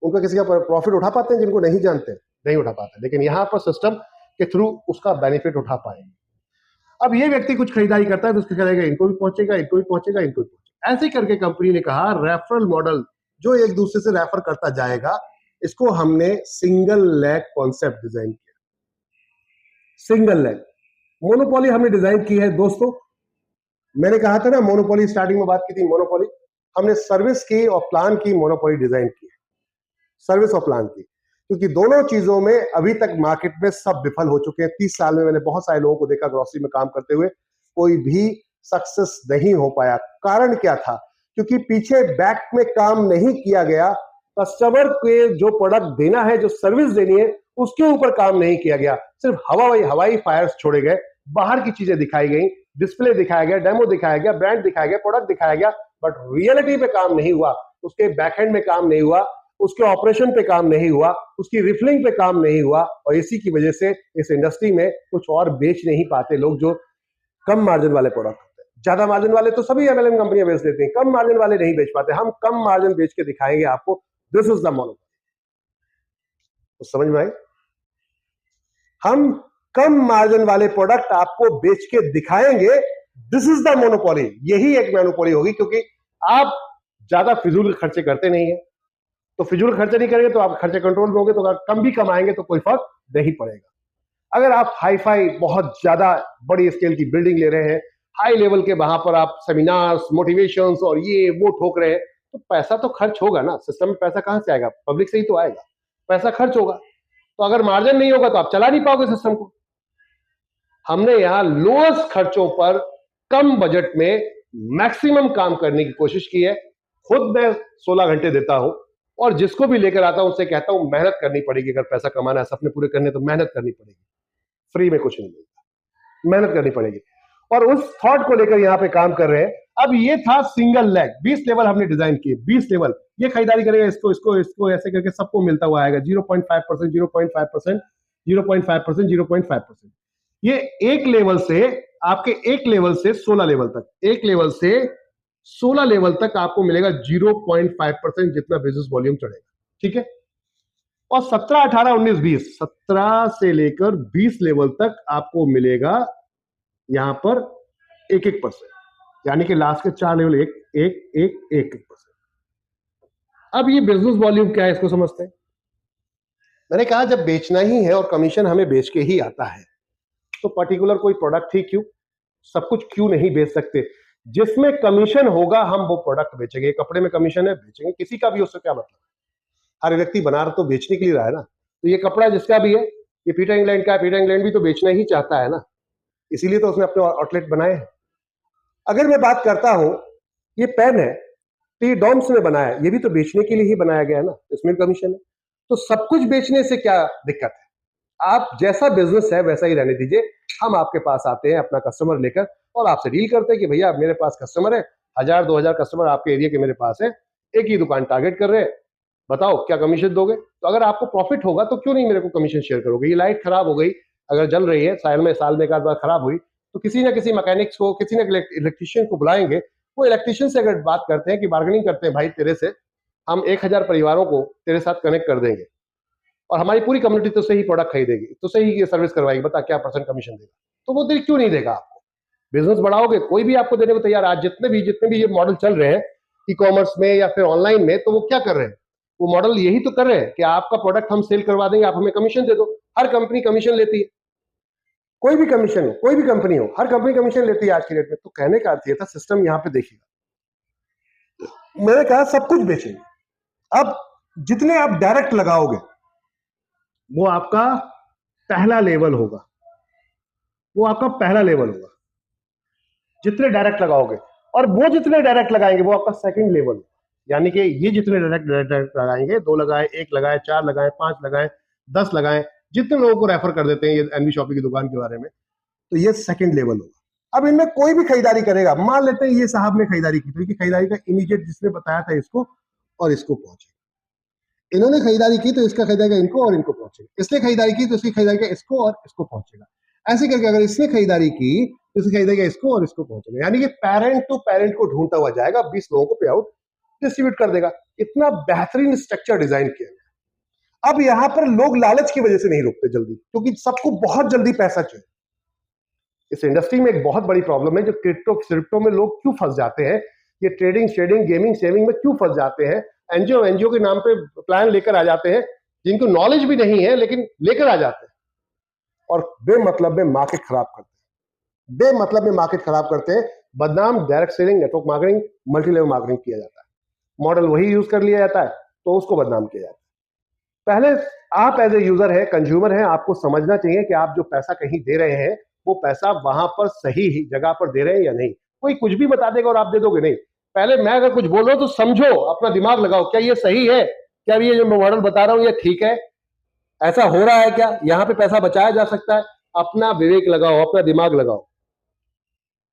उनका किसी का प्रॉफिट उठा पाते हैं? जिनको नहीं जानते नहीं उठा पाते, लेकिन यहाँ पर सिस्टम के थ्रू उसका बेनिफिट उठा पाएंगे। अब ये व्यक्ति कुछ खरीदारी करता है तो उसके करेगा, इनको भी पहुंचेगा, इनको भी पहुंचेगा, इनको भी पहुंचेगा। ऐसे करके कंपनी ने कहा रेफरल मॉडल, जो एक दूसरे से रेफर करता जाएगा, इसको हमने सिंगल लेग कॉन्सेप्ट डिजाइन किया। सिंगल लेग मोनोपोली हमने डिजाइन की है दोस्तों। मैंने कहा था ना मोनोपोली, स्टार्टिंग में बात की थी मोनोपोली, हमने सर्विस की और प्लान की मोनोपोली डिजाइन की है, सर्विस और प्लान की, क्योंकि दोनों चीजों में अभी तक मार्केट में सब विफल हो चुके हैं। 30 साल में मैंने बहुत सारे लोगों को देखा ग्रोसरी में काम करते हुए, कोई भी सक्सेस नहीं हो पाया। कारण क्या था? क्योंकि पीछे बैक में काम नहीं किया गया, कस्टमर के जो प्रोडक्ट देना है, जो सर्विस देनी है, उसके ऊपर काम नहीं किया गया। सिर्फ हवाई फायर्स छोड़े गए, बाहर की चीजें दिखाई गई, डिस्प्ले दिखाया गया, डेमो दिखाया गया, ब्रांड दिखाया गया, प्रोडक्ट दिखाया गया, बट रियलिटी पे काम नहीं हुआ, उसके बैकएंड में काम नहीं हुआ, उसके ऑपरेशन पे काम नहीं हुआ, उसकी रिफिलिंग पे काम नहीं हुआ, और इसी की वजह से इस इंडस्ट्री में कुछ और बेच नहीं पाते लोग जो कम मार्जिन वाले प्रोडक्ट होते हैं। ज्यादा मार्जिन वाले तो सभी एमएलएम कंपनियां बेच देती हैं, कम मार्जिन वाले नहीं बेच पाते। हम कम मार्जिन बेच के दिखाएंगे आपको, दिस इज द मोनोपोली। तो समझ में आई? हम कम मार्जिन वाले प्रोडक्ट आपको बेच के दिखाएंगे, दिस इज द मोनोपोली। यही एक मोनोपोली होगी, क्योंकि आप ज्यादा फिजूल खर्चे करते नहीं है। तो फिजूल खर्चे नहीं करेंगे तो आप खर्चे कंट्रोल में होंगे, तो अगर कम भी कमाएंगे तो कोई फर्क नहीं पड़ेगा। अगर आप हाई फाई बहुत ज्यादा बड़ी स्केल की बिल्डिंग ले रहे हैं, हाई लेवल के, वहां पर आप सेमिनार्स, मोटिवेशंस और ये वो ठोक रहे हैं, तो पैसा तो खर्च होगा ना। सिस्टम में पैसा कहां से आएगा? पब्लिक से ही तो आएगा। पैसा खर्च होगा, तो अगर मार्जिन नहीं होगा तो आप चला नहीं पाओगे सिस्टम को। हमने यहां लोएस्ट खर्चों पर कम बजट में मैक्सिमम काम करने की कोशिश की है। खुद मैं 16 घंटे देता हूं, और जिसको भी लेकर आता हूं उससे कहता हूं मेहनत करनी पड़ेगी। अगर पैसा कमाना है, सपने पूरे करने, तो मेहनत करनी पड़ेगी। फ्री में कुछ नहीं मिलता, मेहनत करनी पड़ेगी। और उस थॉट को लेकर यहां पे काम कर रहे हैं। अब ये था सिंगल लेग, 20 लेवल हमने डिजाइन किए, 20 लेवल। ये खरीदारी करेगा, इसको इसको इसको ऐसे करके सबको मिलता हुआ आएगा। 0.5%, 0.5%, 0.5%, 0.5%। ये एक लेवल से, आपके एक लेवल से 16 लेवल तक, एक लेवल से 16 लेवल तक आपको मिलेगा 0.5% जितना बिजनेस वॉल्यूम चढ़ेगा। ठीक है? और 17, 18, 19, 20, 17 से लेकर 20 लेवल तक आपको मिलेगा यहां पर 1-1%, यानी कि लास्ट के 4 लेवल 1-1-1-1%। अब ये बिजनेस वॉल्यूम क्या है, इसको समझते हैं। मैंने कहा जब बेचना ही है और कमीशन हमें बेच के ही आता है, तो पर्टिकुलर कोई प्रोडक्ट ही क्यों, सब कुछ क्यों नहीं बेच सकते? जिसमें कमीशन होगा हम वो प्रोडक्ट बेचेंगे। कपड़े में कमीशन है, बेचेंगे, किसी का भी, उससे क्या मतलब? हर व्यक्ति बना तो बेचने के लिए रहा है ना। तो ये कपड़ा जिसका भी है, ये पीटर इंग्लैंड का है, पीटर इंग्लैंड भी तो बेचना ही चाहता है ना, इसीलिए तो उसने अपने आउटलेट बनाए हैं। अगर मैं बात करता हूं, ये पेन है तो ये डॉम्स ने बनाया है, ये भी तो बेचने के लिए ही बनाया गया है ना, इसमें कमीशन है। तो सब कुछ बेचने से क्या दिक्कत है? आप जैसा बिजनेस है वैसा ही रहने दीजिए। हम आपके पास आते हैं अपना कस्टमर लेकर, और आपसे डील करते हैं कि भैया मेरे पास कस्टमर है, 1000-2000 कस्टमर आपके एरिया के मेरे पास है, एक ही दुकान टारगेट कर रहे हैं, बताओ क्या कमीशन दोगे? तो अगर आपको प्रॉफिट होगा तो क्यों नहीं मेरे को कमीशन शेयर करोगे? ये लाइट खराब हो गई, अगर जल रही है, साल में एक आध बार खराब हुई, तो किसी ना किसी मैकेनिक्स को, किसी ना इलेक्ट्रिशियन को बुलाएंगे। वो इलेक्ट्रिशियन से अगर बात करते हैं कि बार्गेनिंग करते हैं, भाई तेरे से हम 1000 परिवारों को तेरे साथ कनेक्ट कर देंगे, और हमारी पूरी कम्युनिटी तो सही प्रोडक्ट खरीदेगी, तो सही सर्विस करवाएगी, बता क्या % कमीशन देगा? तो वो क्यों नहीं देगा आपको? बिजनेस बढ़ाओगे, कोई भी आपको देने को तैयार। आज जितने भी ये मॉडल चल रहे हैं ई कॉमर्स में या फिर ऑनलाइन में, तो वो क्या कर रहे हैं? वो मॉडल यही तो कर रहे हैं कि आपका प्रोडक्ट हम सेल करवा देंगे, आप हमें कमीशन दे दो। हर कंपनी कमीशन लेती है, कोई भी कमीशन हो, कोई भी कंपनी हो, हर कंपनी कमीशन लेती है आज की डेट में। तो कहने का अर्थ ये था, सिस्टम यहां पे देखिएगा, मैंने कहा सब कुछ बेचेंगे। अब जितने आप डायरेक्ट लगाओगे वो आपका पहला लेवल होगा, वो आपका पहला लेवल होगा, जितने डायरेक्ट लगाओगे। और वो जितने डायरेक्ट लगाएंगे वो आपका सेकंड लेवल, यानी कि ये जितने डायरेक्ट लगाएंगे, 2 लगाए, 1 लगाए, 4 लगाए, 5 लगाए, 10 लगाए, जितने लोगों को रेफर कर देते हैं ये एनवी शॉपिंग की दुकान के बारे में, तो ये सेकंड लेवल होगा। अब इनमें कोई भी खरीदारी करेगा, मान लेते हैं ये साहब ने खरीदारी की, तो इनकी खरीदारी का इमीडिएट जिसने बताया था इसको और इसको पहुंचे, इन्होंने खरीदारी की तो इसका खरीदारी इनको और इनको पहुंचेगा, इसने खरीदारी की तो इसकी खरीदारी का इसको और इसको पहुंचेगा। ऐसे करके अगर इसने खरीदारी की तो इसकी खरीदारी का इसको और इसको पहुंचेगा, यानी कि पेरेंट टू पेरेंट को ढूंढता हुआ जाएगा, 20 लोगों को पे आउट डिस्ट्रीब्यूट कर देगा। इतना बेहतरीन स्ट्रक्चर डिजाइन किया गया। अब यहां पर लोग लालच की वजह से नहीं रुकते जल्दी, क्योंकि सबको बहुत जल्दी पैसा चाहिए। इस इंडस्ट्री में एक बहुत बड़ी प्रॉब्लम है, जो क्रिप्टो में लोग क्यों फंस जाते हैं, ये ट्रेडिंग गेमिंग सेविंग में क्यों फंस जाते हैं। एनजीओ के नाम पे प्लान लेकर आ जाते हैं, जिनको नॉलेज भी नहीं है लेकिन लेकर आ जाते हैं, और बेमतलब में मार्केट खराब करते हैं, बेमतलब में मार्केट खराब करते हैं। बदनाम direct selling, network marketing, multi level marketing किया जाता है, मॉडल वही यूज कर लिया जाता है, तो उसको बदनाम किया जाता है। पहले आप एज ए यूजर है, कंज्यूमर है, आपको समझना चाहिए कि आप जो पैसा कहीं दे रहे हैं वो पैसा वहां पर सही जगह पर दे रहे हैं या नहीं। कोई कुछ भी बता देगा और आप दे दोगे नहीं। पहले मैं अगर कुछ बोल रहा हूं तो समझो, अपना दिमाग लगाओ, क्या ये सही है, क्या ये जो मॉडल बता रहा हूं ये ठीक है, ऐसा हो रहा है क्या, यहां पे पैसा बचाया जा सकता है। अपना विवेक लगाओ, अपना दिमाग लगाओ,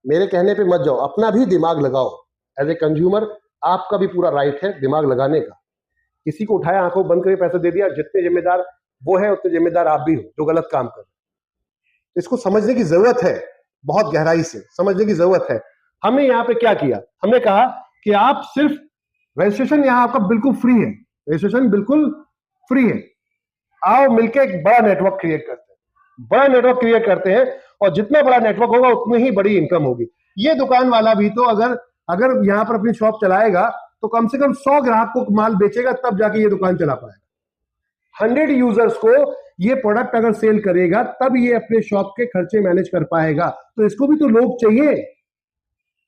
मेरे कहने पे मत जाओ, अपना भी दिमाग लगाओ। एज ए कंज्यूमर आपका भी पूरा राइट है दिमाग लगाने का, किसी को उठाया, आंखों बंद करके पैसा दे दिया, जितने जिम्मेदार वो है उतने जिम्मेदार आप भी हो जो गलत काम कर रहे हो। इसको समझने की जरूरत है, बहुत गहराई से समझने की जरूरत है। हमने यहाँ पे क्या किया, हमने कहा कि आप सिर्फ रजिस्ट्रेशन यहाँ आपका बिल्कुल फ्री है, रजिस्ट्रेशन बिल्कुल फ्री है। आओ मिलके एक बड़ा नेटवर्क क्रिएट करते हैं, बड़ा नेटवर्क क्रिएट करते हैं, और जितना बड़ा नेटवर्क होगा उतनी ही बड़ी इनकम होगी। ये दुकान वाला भी तो अगर अगर यहाँ पर अपनी शॉप चलाएगा तो कम से कम 100 ग्राहक को माल बेचेगा, तब जाके ये दुकान चला पाएगा। 100 यूजर्स को ये प्रोडक्ट अगर सेल करेगा तब ये अपने शॉप के खर्चे मैनेज कर पाएगा। तो इसको भी तो लोग चाहिए,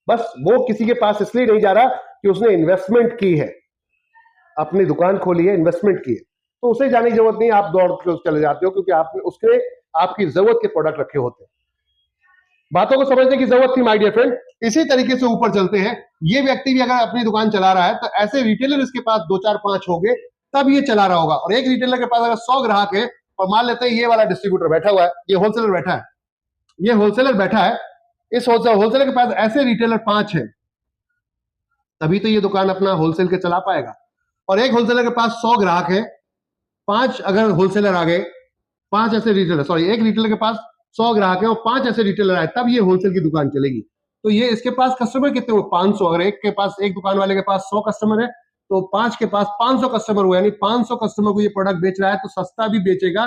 बस वो किसी के पास इसलिए नहीं जा रहा कि उसने इन्वेस्टमेंट की है, अपनी दुकान खोली है, इन्वेस्टमेंट की है, तो उसे जाने की जरूरत नहीं, आप दौड़ के चले जाते हो क्योंकि आपने उसके आपकी जरूरत के प्रोडक्ट रखे होते हैं। बातों को समझने की जरूरत थी माय डियर फ्रेंड। इसी तरीके से ऊपर चलते हैं। ये व्यक्ति भी अगर अपनी दुकान चला रहा है तो ऐसे रिटेलर इसके पास 2 4 5 हो गए तब ये चला रहा होगा। और एक रिटेलर के पास अगर 100 ग्राहक है और मान लेते हैं ये वाला डिस्ट्रीब्यूटर बैठा हुआ है, ये होलसेलर बैठा है, ये होलसेलर बैठा है, इस होलसेलर के पास ऐसे रिटेलर 5 है, तभी तो ये दुकान अपना होलसेल के चला पाएगा। और एक होलसेलर के पास 100 ग्राहक है, 5 अगर होलसेलर आ गए, 5 ऐसे रिटेलर, सॉरी एक रिटेलर के पास 100 ग्राहक है और 5 ऐसे रिटेलर आए, तब ये होलसेल की दुकान चलेगी। तो ये इसके पास कस्टमर कितने हुए, 500। अगर एक के पास, एक दुकान वाले के पास 100 कस्टमर है तो 5 के पास 500 कस्टमर हुए, यानी 500 कस्टमर को ये प्रोडक्ट बेच रहा है, तो सस्ता भी बेचेगा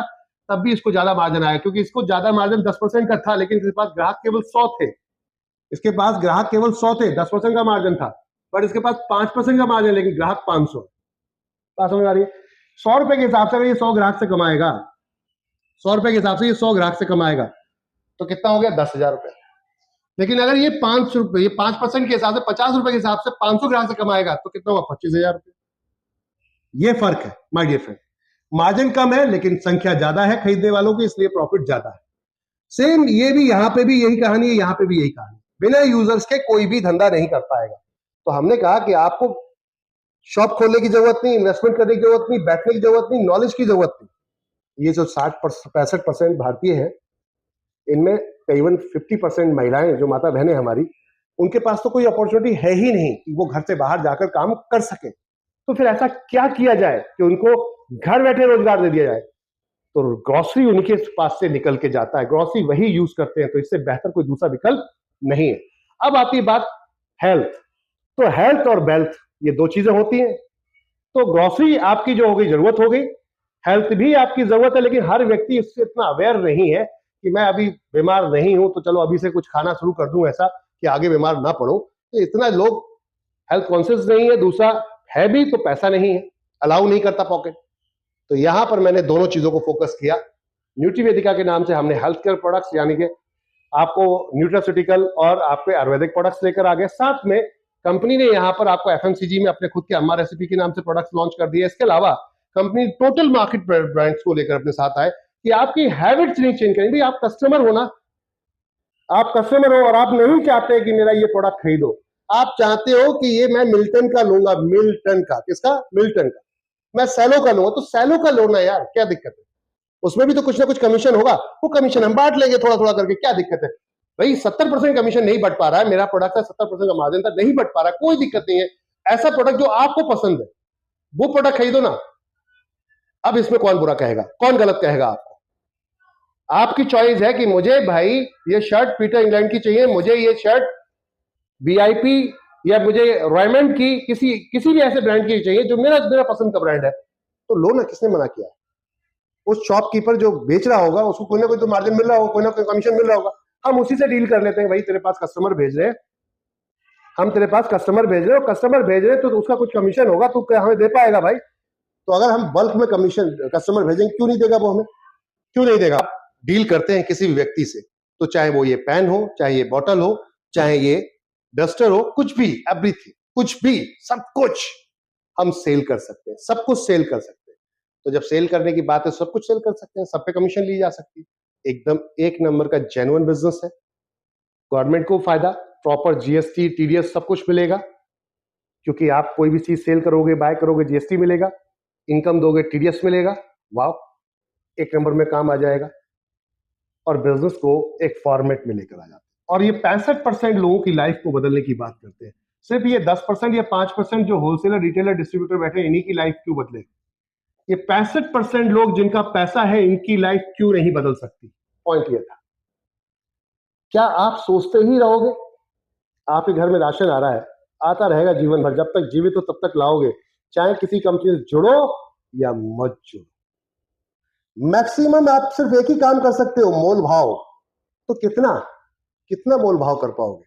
तब भी इसको ज्यादा मार्जिन आएगा, क्योंकि इसको ज्यादा मार्जिन 10% का था, लेकिन इसके पास ग्राहक केवल 100 थे, इसके पास ग्राहक केवल 100 थे, 10% का मार्जिन था, पर इसके पास 5% का मार्जिन, लेकिन ग्राहक 500। बात समझ आ रही है? 100 रुपए के हिसाब से अगर ये 100 ग्राहक से कमाएगा, 100 रुपए के हिसाब से ये 100 ग्राहक से कमाएगा तो कितना हो गया, 10,000 रुपए। लेकिन अगर ये 5 रुपए, ये 5% के हिसाब से 50 रुपए के हिसाब से 500 ग्राहक से कमाएगा तो कितना हुआ, 25,000 रुपए। ये फर्क है माय डियर फ्रेंड। मार्जिन कम है लेकिन संख्या ज्यादा है खरीदने वालों की, इसलिए प्रॉफिट ज्यादा है। सेम ये भी, यहां पे भी यही कहानी है, यहां पे भी यही कहानी। बिना यूजर्स के कोई भी धंधा नहीं कर पाएगा। तो हमने कहा कि आपको शॉप खोलने की जरूरत नहीं, इन्वेस्टमेंट करने की जरूरत नहीं, बैठने की जरूरत नहीं, नॉलेज की जरूरत नहीं। ये जो 65% भारतीय हैं, इनमें करीबन 50% महिलाएं जो माता बहनें हमारी, उनके पास तो कोई अपॉर्चुनिटी है ही नहीं कि वो घर से बाहर जाकर काम कर सके। तो फिर ऐसा क्या किया जाए कि उनको घर बैठे रोजगार दे दिया जाए? तो ग्रोसरी उनके पास से निकल के जाता है, ग्रोसरी वही यूज करते हैं, तो इससे बेहतर कोई दूसरा विकल्प नहीं है। अब आती है बात हेल्थ। तो हेल्थ और वेल्थ ये 2 चीजें होती हैं। तो ग्रोसरी आपकी जो हो गई, जरूरत हो गई, हेल्थ भी आपकी जरूरत है, लेकिन हर व्यक्ति इससे इतना अवेयर नहीं है कि मैं अभी बीमार नहीं हूं तो चलो अभी से कुछ खाना शुरू कर दूं ऐसा कि आगे बीमार ना पड़ो। तो इतना लोग हेल्थ कॉन्शियस नहीं है। दूसरा है भी तो पैसा नहीं है, अलाउ नहीं करता पॉकेट। तो यहां पर मैंने दोनों चीजों को फोकस किया। न्यूट्रीवेदिका के नाम से हमने हेल्थ केयर प्रोडक्ट्स, यानी कि आपको न्यूट्रास्यूटिकल और आपके आयुर्वेदिक प्रोडक्ट्स लेकर आ गए। साथ में कंपनी ने यहाँ पर आपको एफएमसीजी में अपने खुद के अम्मा रेसिपी के नाम से प्रोडक्ट्स लॉन्च कर दिए। इसके अलावा कंपनी टोटल मार्केट ब्रांड्स को लेकर अपने साथ आए कि आपकी हैबिट्स नहीं चेंज करेंगे। आप कस्टमर हो ना, आप कस्टमर हो और आप नहीं चाहते कि मेरा ये प्रोडक्ट खरीदो, आप चाहते हो कि ये मैं मिल्टन का लूंगा। मिल्टन का, किसका? मिल्टन का। मैं सैलो का लूंगा, तो सैलो का लो ना यार, क्या दिक्कत है? उसमें भी तो कुछ ना कुछ कमीशन होगा, वो कमीशन हम बांट लेंगे थोड़ा थोड़ा करके, क्या दिक्कत है भाई? 70% कमीशन नहीं बढ़ पा रहा है, मेरा प्रोडक्ट है 70% का मार्जिन था, नहीं बढ़ पा रहा है, कोई दिक्कत नहीं है। ऐसा प्रोडक्ट जो आपको पसंद है वो प्रोडक्ट खरीदो ना। अब इसमें कौन बुरा कहेगा, कौन गलत कहेगा? आपको, आपकी चॉइस है कि मुझे भाई ये शर्ट पीटर इंग्लैंड की चाहिए, मुझे ये शर्ट वीआईपी या मुझे रॉयमंड की किसी भी ऐसे ब्रांड की चाहिए जो मेरा पसंद का ब्रांड है, तो लो ना। किसने मना किया? उस शॉपकीपर जो बेच रहा होगा उसको कोई ना कोई तो मार्जिन मिल रहा होगा, कोई ना कोई कमीशन मिल रहा होगा। हम उसी से डील कर लेते हैं। भाई तेरे पास कस्टमर भेज रहे हैं, हम तेरे पास कस्टमर भेज रहे हो, कस्टमर भेज रहे हैं तो उसका कुछ कमीशन होगा, तू हमें दे पाएगा भाई। तो अगर हम बल्क में कमीशन कस्टमर भेजेंगे, क्यों नहीं देगा वो हमें? क्यों नहीं देगा? डील करते हैं किसी भी व्यक्ति से, तो चाहे वो ये पेन हो, चाहे ये बॉटल हो, चाहे ये डस्टर हो, कुछ भी, एवरीथिंग, कुछ भी, सब कुछ हम सेल कर सकते हैं, सब कुछ सेल कर सकते हैं। तो जब सेल करने की बात है, सब कुछ सेल कर सकते हैं, सब पे कमीशन ली जा सकती है। एकदम एक नंबर का जेन्युइन बिजनेस है। गवर्नमेंट को फायदा, प्रॉपर जीएसटी, टीडीएस सब कुछ मिलेगा, क्योंकि आप कोई भी चीज सेल करोगे, बाय करोगे, जीएसटी मिलेगा, इनकम दोगे, टीडीएस मिलेगा। वाह, एक नंबर में काम आ जाएगा और बिजनेस को एक फॉर्मेट में लेकर आ जाते हैं। और ये 65% लोगों की लाइफ को बदलने की बात करते हैं। सिर्फ ये 10% या 5% जो होलसेलर, रिटेलर, डिस्ट्रीब्यूटर बैठे हैं, इन्हीं की लाइफ क्यों बदले? ये 65% लोग जिनका पैसा है, इनकी लाइफ क्यों नहीं बदल सकती? पॉइंट ये था। क्या आप सोचते ही रहोगे? आपके घर में राशन आ रहा है, आता रहेगा जीवन भर, जब तक जीवित हो तब तक लाओगे, चाहे किसी कंपनी से जुड़ो या मत जुड़ो। मैक्सिमम आप सिर्फ एक ही काम कर सकते हो, मोल भाव। तो कितना कितना मोल भाव कर पाओगे?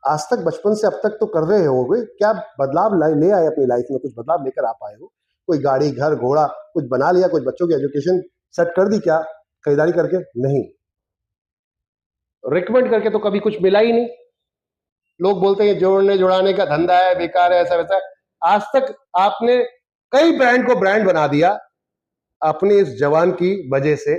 आज तक बचपन से अब तक तो कर रहे होगे, क्या बदलाव ले आए अपनी लाइफ में? कुछ बदलाव लेकर आ पाए हो? कोई गाड़ी, घर, घोड़ा कुछ बना लिया? कुछ बच्चों की एजुकेशन सेट कर दी क्या खरीदारी करके? नहीं। रिकमेंड करके तो कभी कुछ मिला ही नहीं। लोग बोलते हैं जोड़ने जुड़ाने का धंधा है, बेकार है, ऐसा वैसा। आज तक आपने कई ब्रांड को ब्रांड बना दिया अपनी इस जवान की वजह से,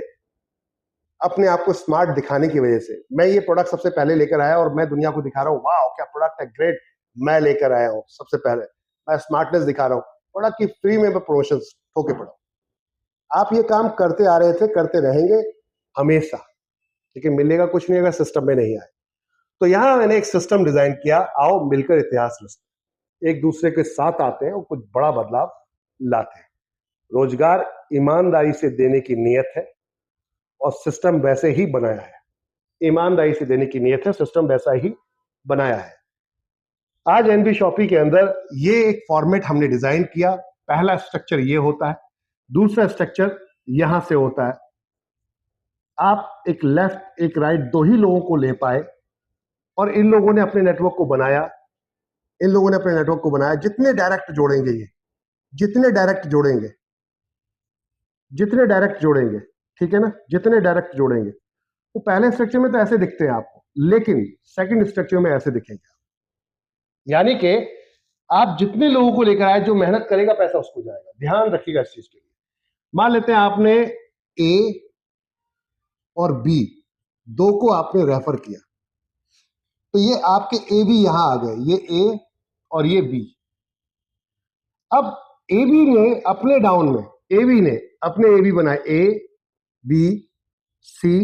अपने आप को स्मार्ट दिखाने की वजह से। मैं ये प्रोडक्ट सबसे पहले लेकर आया और मैं दुनिया को दिखा रहा हूँ, वाह क्या प्रोडक्ट है, ग्रेट, मैं लेकर आया हूँ सबसे पहले। मैं स्मार्टनेस दिखा रहा हूँ, प्रोडक्ट की फ्री में प्रमोशन ठोके पड़ा। आप ये काम करते आ रहे थे, करते रहेंगे हमेशा, लेकिन मिलेगा कुछ नहीं अगर सिस्टम में नहीं आए। तो यहां मैंने एक सिस्टम डिजाइन किया, आओ मिलकर इतिहास रचते, एक दूसरे के साथ आते हैं और कुछ बड़ा बदलाव लाते हैं। रोजगार ईमानदारी से देने की नीयत है और सिस्टम वैसे ही बनाया है। ईमानदारी से देने की नीयत है, सिस्टम वैसा ही बनाया है। आज एनबी शॉपी के अंदर ये एक फॉर्मेट हमने डिजाइन किया। पहला स्ट्रक्चर ये होता है, दूसरा स्ट्रक्चर यहां से होता है। आप एक लेफ्ट एक राइट दो ही लोगों को ले पाए और इन लोगों ने अपने नेटवर्क को बनाया। जितने डायरेक्ट जोड़ेंगे, ये जितने डायरेक्ट जोड़ेंगे, ठीक है ना, जितने डायरेक्ट जोड़ेंगे, वो पहले स्ट्रक्चर में तो ऐसे दिखते हैं आपको, लेकिन सेकंड स्ट्रक्चर में ऐसे दिखेंगे। यानी कि आप जितने लोगों को लेकर आए, जो मेहनत करेगा पैसा उसको जाएगा। ध्यान रखिएगा इस चीज के लिए। मान लेते हैं आपने ए और बी दो को आपने रेफर किया, तो ये आपके ए बी यहां आ गए, ये ए और ये बी। अब ए बी ने अपने डाउन में, ए बी ने अपने ए बी बनाए, ए बी सी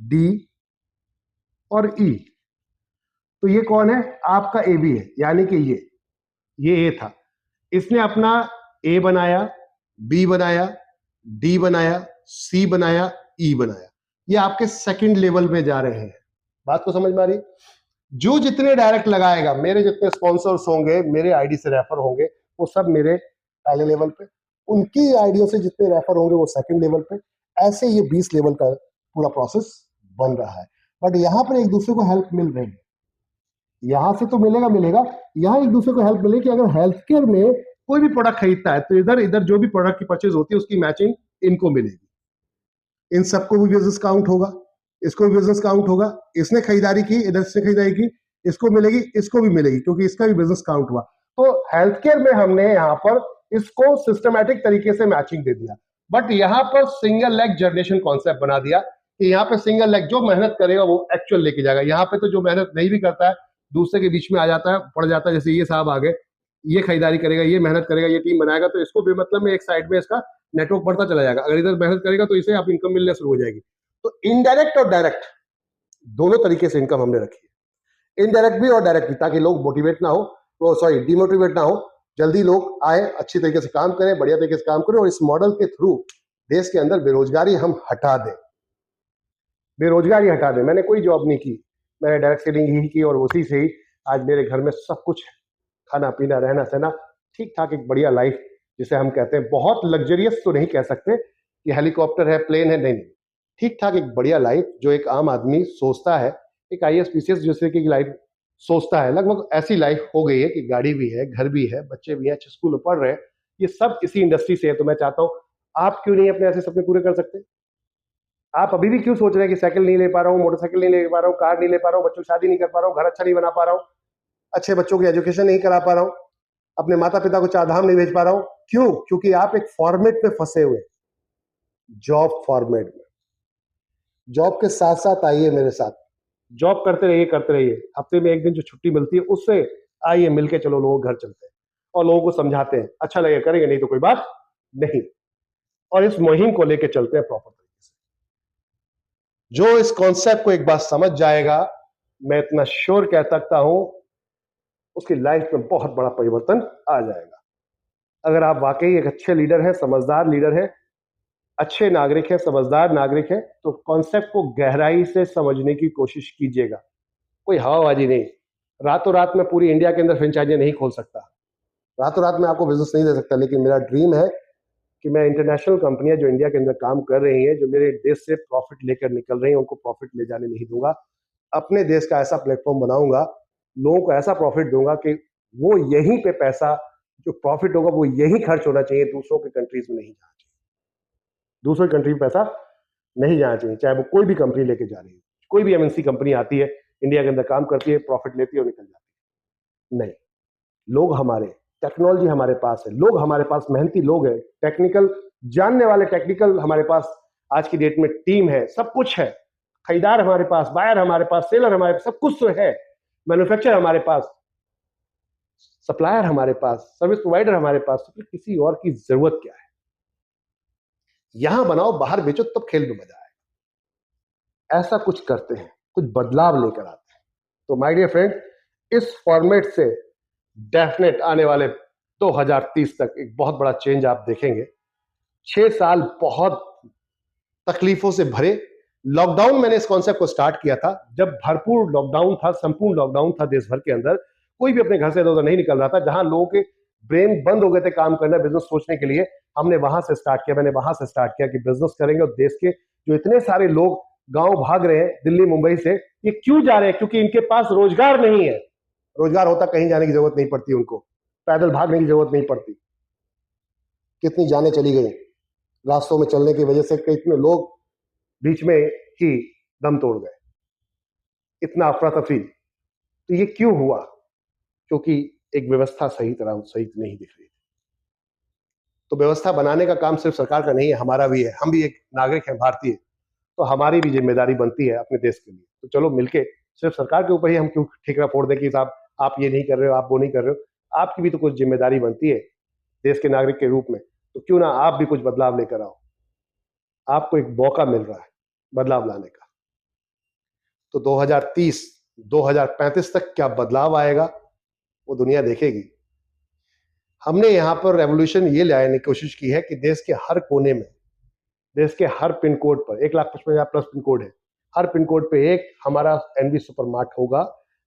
डी और ई। तो ये कौन है? आपका ए बी है, यानी कि ये ए था। इसने अपना ए बनाया, बी बनाया, डी बनाया, सी बनाया, ई बनाया। ये आपके सेकंड लेवल में जा रहे हैं। बात को समझ में आ रही? जो जितने डायरेक्ट लगाएगा, मेरे जितने स्पॉन्सर्स होंगे, मेरे आईडी से रेफर होंगे, वो सब मेरे पहले लेवल पे, उनकी आईडियों से जितने रेफर होंगे वो सेकंड लेवल पे। ऐसे ये 20 लेवल का पूरा प्रोसेस बन रहा है। बट यहां पर एक दूसरे को हेल्प मिल रही है। यहां से तो मिलेगा, यहां एक दूसरे को हेल्प मिलेगी कि अगर हेल्थ केयर में कोई भी प्रोडक्ट खरीदता है तो इधर जो भी प्रोडक्ट की परचेज होती है उसकी मैचिंग इनको मिलेगी। इन सबको भी बिजनेस काउंट होगा, इसको भी बिजनेस काउंट होगा। इसने खरीदारी की, इधर से खरीदारी की, इसको मिलेगी, इसको भी मिलेगी, क्योंकि इसका भी बिजनेस काउंट हुआ। तो हेल्थ केयर में हमने यहाँ पर इसको सिस्टमेटिक तरीके से मैचिंग दे दिया। बट यहाँ पर सिंगल लेग जनरेशन कॉन्सेप्ट बना दिया कि यहाँ पे सिंगल लेग जो मेहनत करेगा वो एक्चुअल लेके जाएगा। यहाँ पे तो जो मेहनत नहीं भी करता है दूसरे के बीच में आ जाता है, पड़ जाता है। जैसे ये साहब आ गए, ये खरीदारी करेगा, ये मेहनत करेगा, ये टीम बनाएगा, तो इसको भी मतलब में एक साइड में इसका नेटवर्क बढ़ता चला जाएगा। अगर इधर मेहनत करेगा तो इसे आप इनकम मिलना शुरू हो जाएगी। तो इनडायरेक्ट और डायरेक्ट दोनों तरीके से इनकम हमने रखी है, इनडायरेक्ट भी और डायरेक्ट भी, ताकि लोग मोटिवेट ना हो, वो सॉरी डिमोटिवेट ना हो, जल्दी लोग आए, अच्छी तरीके से काम करें, बढ़िया तरीके से काम करें। और इस मॉडल के थ्रू देश के अंदर बेरोजगारी हम हटा दें, बेरोजगारी हटा दें। मैंने कोई जॉब नहीं की, मैंने डायरेक्ट सेलिंग ही की और उसी से ही आज मेरे घर में सब कुछ है, खाना पीना रहना सहना ठीक ठाक, एक बढ़िया लाइफ जिसे हम कहते हैं। बहुत लग्जरियस तो नहीं कह सकते कि हेलीकॉप्टर है, प्लेन है, नहीं, ठीक ठाक एक बढ़िया लाइफ जो एक आम आदमी सोचता है, एक आईएएस पीसीएस जैसे की लाइफ सोचता है। लगभग ऐसी लाइफ हो गई है कि गाड़ी भी है, घर भी है, बच्चे भी हैं, अच्छे स्कूल में पढ़ रहे हैं, ये सब इसी इंडस्ट्री से है। तो मैं चाहता हूं आप क्यों नहीं अपने ऐसे सपने पूरे कर सकते? आप अभी भी क्यों सोच रहे हैं कि साइकिल नहीं ले पा रहा हूँ, मोटरसाइकिल नहीं ले पा रहा हूँ, कार नहीं ले पा रहा हूँ, बच्चों की शादी नहीं कर पा रहा हूँ, घर अच्छा नहीं बना पा रहा हूँ, अच्छे बच्चों की एजुकेशन नहीं करा पा रहा हूँ, अपने माता पिता को चारधाम नहीं भेज पा रहा हूँ? क्यों? क्योंकि आप एक फॉर्मेट में फंसे हुए, जॉब फॉर्मेट में। जॉब के साथ साथ आइए मेरे साथ, जॉब करते रहिए। हफ्ते में एक दिन जो छुट्टी मिलती है उससे आइए, मिलके चलो, लोग घर चलते हैं और लोगों को समझाते हैं, अच्छा लगेगा करेंगे, नहीं तो कोई बात नहीं। और इस मुहिम को लेके चलते हैं प्रॉपर तरीके से। जो इस कॉन्सेप्ट को एक बार समझ जाएगा, मैं इतना श्योर कह सकता हूं उसकी लाइफ में बहुत बड़ा परिवर्तन आ जाएगा। अगर आप वाकई एक अच्छे लीडर हैं, समझदार लीडर हैं, अच्छे नागरिक हैं, समझदार नागरिक हैं, तो कॉन्सेप्ट को गहराई से समझने की कोशिश कीजिएगा। कोई हवाबाजी नहीं। रातों रात में पूरी इंडिया के अंदर फ्रेंचाइजियां नहीं खोल सकता, रातों रात में आपको बिजनेस नहीं दे सकता, लेकिन मेरा ड्रीम है कि मैं इंटरनेशनल कंपनियां जो इंडिया के अंदर काम कर रही हैं, जो मेरे देश से प्रॉफिट लेकर निकल रही हैं, उनको प्रॉफिट ले जाने नहीं दूंगा। अपने देश का ऐसा प्लेटफॉर्म बनाऊंगा, लोगों को ऐसा प्रॉफिट दूंगा कि वो यहीं पे पैसा जो प्रॉफिट होगा वो यहीं खर्च होना चाहिए, दूसरों के कंट्रीज में नहीं जाना चाहिए। दूसरे कंट्री में पैसा नहीं जाना चाहिए, चाहे वो कोई भी कंपनी लेके जा रही है। कोई भी एमएनसी कंपनी आती है, इंडिया के अंदर काम करती है, प्रॉफिट लेती है और निकल जाती है। नहीं, लोग हमारे, टेक्नोलॉजी हमारे पास है, लोग हमारे पास मेहनती लोग हैं, टेक्निकल जानने वाले, टेक्निकल हमारे पास आज की डेट में टीम है, सब कुछ है। खरीदार हमारे पास, बायर हमारे पास, सेलर हमारे पास, सब कुछ तो है। मैन्युफैक्चरर हमारे पास, सप्लायर हमारे पास, सर्विस प्रोवाइडर हमारे पास, तो फिर किसी और की जरूरत क्या है? यहां बनाओ, बाहर बेचो, तब खेल में मजा आए। ऐसा कुछ करते हैं, कुछ बदलाव लेकर आते हैं। तो माय डियर फ्रेंड, इस फॉर्मेट से डेफिनेट आने वाले 2030 तक एक बहुत बड़ा चेंज आप देखेंगे। 6 साल बहुत तकलीफों से भरे। लॉकडाउन मैंने इस कॉन्सेप्ट को स्टार्ट किया था जब भरपूर लॉकडाउन था, संपूर्ण लॉकडाउन था देश भर के अंदर, कोई भी अपने घर से इधर उधर नहीं निकल रहा था, जहां लोगों के ब्रेन बंद हो गए थे काम करना, बिजनेस सोचने के लिए। हमने वहां से स्टार्ट किया, मैंने वहां से स्टार्ट किया कि बिजनेस करेंगे, और देश के जो इतने सारे लोग गांव भाग रहे हैं दिल्ली मुंबई से, ये क्यों जा रहे हैं? क्योंकि इनके पास रोजगार नहीं है। रोजगार होता कहीं जाने की जरूरत नहीं पड़ती उनको, पैदल भागने की जरूरत नहीं पड़ती। कितनी जानें चली गई रास्तों में चलने की वजह से, कितने लोग बीच में ही दम तोड़ गए, इतना अफरा तफरी। तो ये क्यों हुआ? क्योंकि एक व्यवस्था सही तरह सही नहीं दिख रही थी। तो व्यवस्था बनाने का काम सिर्फ सरकार का नहीं है, हमारा भी है। हम भी एक नागरिक हैं भारतीय, तो हमारी भी जिम्मेदारी बनती है अपने देश के लिए। तो चलो मिलके, सिर्फ सरकार के ऊपर ही हम क्यों ठिकरा फोड़ दें कि साहब आप ये नहीं कर रहे हो, आप वो नहीं कर रहे हो। आपकी भी तो कुछ जिम्मेदारी बनती है देश के नागरिक के रूप में, तो क्यों ना आप भी कुछ बदलाव लेकर आओ। आपको एक मौका मिल रहा है बदलाव लाने का। तो 2030 2035 तक क्या बदलाव आएगा वो दुनिया देखेगी। हमने यहां पर रेवोल्यूशन ये लाने की कोशिश की है कि देश के हर कोने में, देश के हर पिन कोड पर, 1,55,000 प्लस पिन कोड है, हर पिन कोड पे एक हमारा एनबी सुपरमार्ट होगा,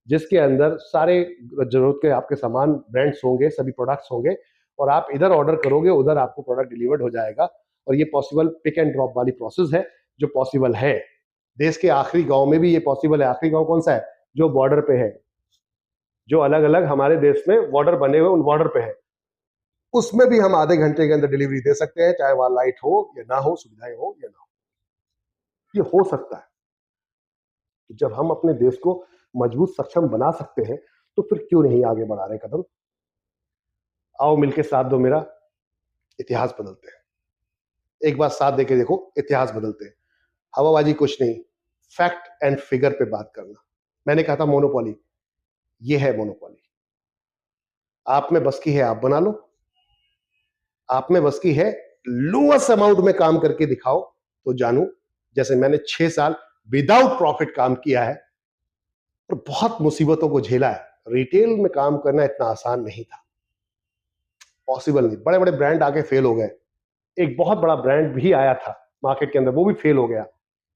जिसके अंदर सारे जरूरत के आपके सामान, ब्रांड्स होंगे, सभी प्रोडक्ट्स होंगे, और आप इधर ऑर्डर करोगे, उधर आपको प्रोडक्ट डिलीवर्ड हो जाएगा। और ये पॉसिबल पिक एंड ड्रॉप वाली प्रोसेस है, जो पॉसिबल है। देश के आखिरी गांव में भी ये पॉसिबल है। आखिरी गांव कौन सा है? जो बॉर्डर पे है, जो अलग अलग हमारे देश में बॉर्डर बने हुए उन बॉर्डर पे है, उसमें भी हम आधे घंटे के अंदर डिलीवरी दे सकते हैं, चाहे वहां लाइट हो या ना हो, सुविधाएं हो या ना हो, ये हो सकता है। तो जब हम अपने देश को मजबूत सक्षम बना सकते हैं, तो फिर क्यों नहीं आगे बढ़ा रहे कदम? आओ मिलके साथ दो मेरा, इतिहास बदलते हैं। एक बार साथ देके देखो, इतिहास बदलते हैं। हवाबाजी कुछ नहीं, फैक्ट एंड फिगर पे बात करना। मैंने कहा था मोनोपोली, ये है मोनोपोली। आप में बस की है, आप बना लो। आप में बस की है, लोएस्ट अमाउंट में काम करके दिखाओ तो जानू। जैसे मैंने 6 साल विदाउट प्रॉफिट काम किया है और बहुत मुसीबतों को झेला है। रिटेल में काम करना इतना आसान नहीं था, पॉसिबल नहीं। बड़े बड़े ब्रांड आके फेल हो गए। एक बहुत बड़ा ब्रांड भी आया था मार्केट के अंदर, वो भी फेल हो गया।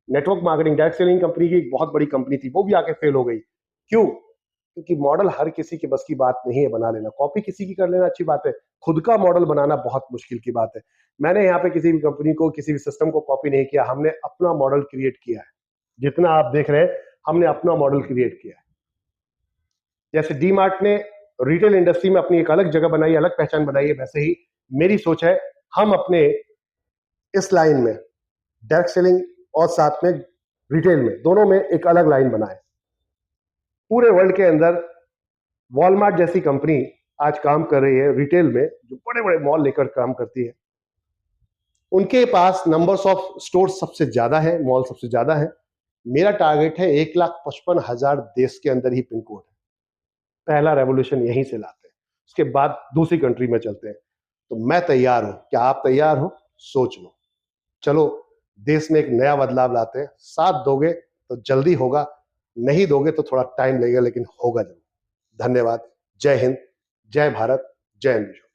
Network marketing, direct selling company की एक बहुत बड़ी कंपनी थी, वो भी आके फेल हो गई। क्यों? क्योंकि मॉडल हर किसी के बस की बात नहीं है बना लेना। कॉपी किसी की कर लेना अच्छी बात है, खुद का मॉडल बनाना बहुत मुश्किल की बात है। मैंने यहाँ पे किसी भी कंपनी को, किसी भी सिस्टम को कॉपी नहीं किया, हमने अपना मॉडल क्रिएट किया है। जितना आप देख रहे हैं, हमने अपना मॉडल क्रिएट किया है। जैसे डी मार्ट ने रिटेल इंडस्ट्री में अपनी एक अलग जगह बनाई, अलग पहचान बनाई है, वैसे ही मेरी सोच है हम अपने इस लाइन में, डायरेक्ट सेलिंग और साथ में रिटेल में, दोनों में एक अलग लाइन बनाए। पूरे वर्ल्ड के अंदर वॉलमार्ट जैसी कंपनी आज काम कर रही है रिटेल में, जो बड़े बड़े मॉल लेकर काम करती है। उनके पास नंबर्स ऑफ स्टोर सबसे ज्यादा है, मॉल सबसे ज्यादा है। मेरा टारगेट है 1,55,000 देश के अंदर ही पिन कोड है। पहला रेवोल्यूशन यहीं से लाते हैं, उसके बाद दूसरी कंट्री में चलते हैं। तो मैं तैयार हूं, क्या आप तैयार हो? सोच लो। चलो देश में एक नया बदलाव लाते हैं। साथ दोगे तो जल्दी होगा, नहीं दोगे तो थोड़ा टाइम लगेगा, लेकिन होगा जरूर। धन्यवाद। जय हिंद, जय भारत, जय एनवी।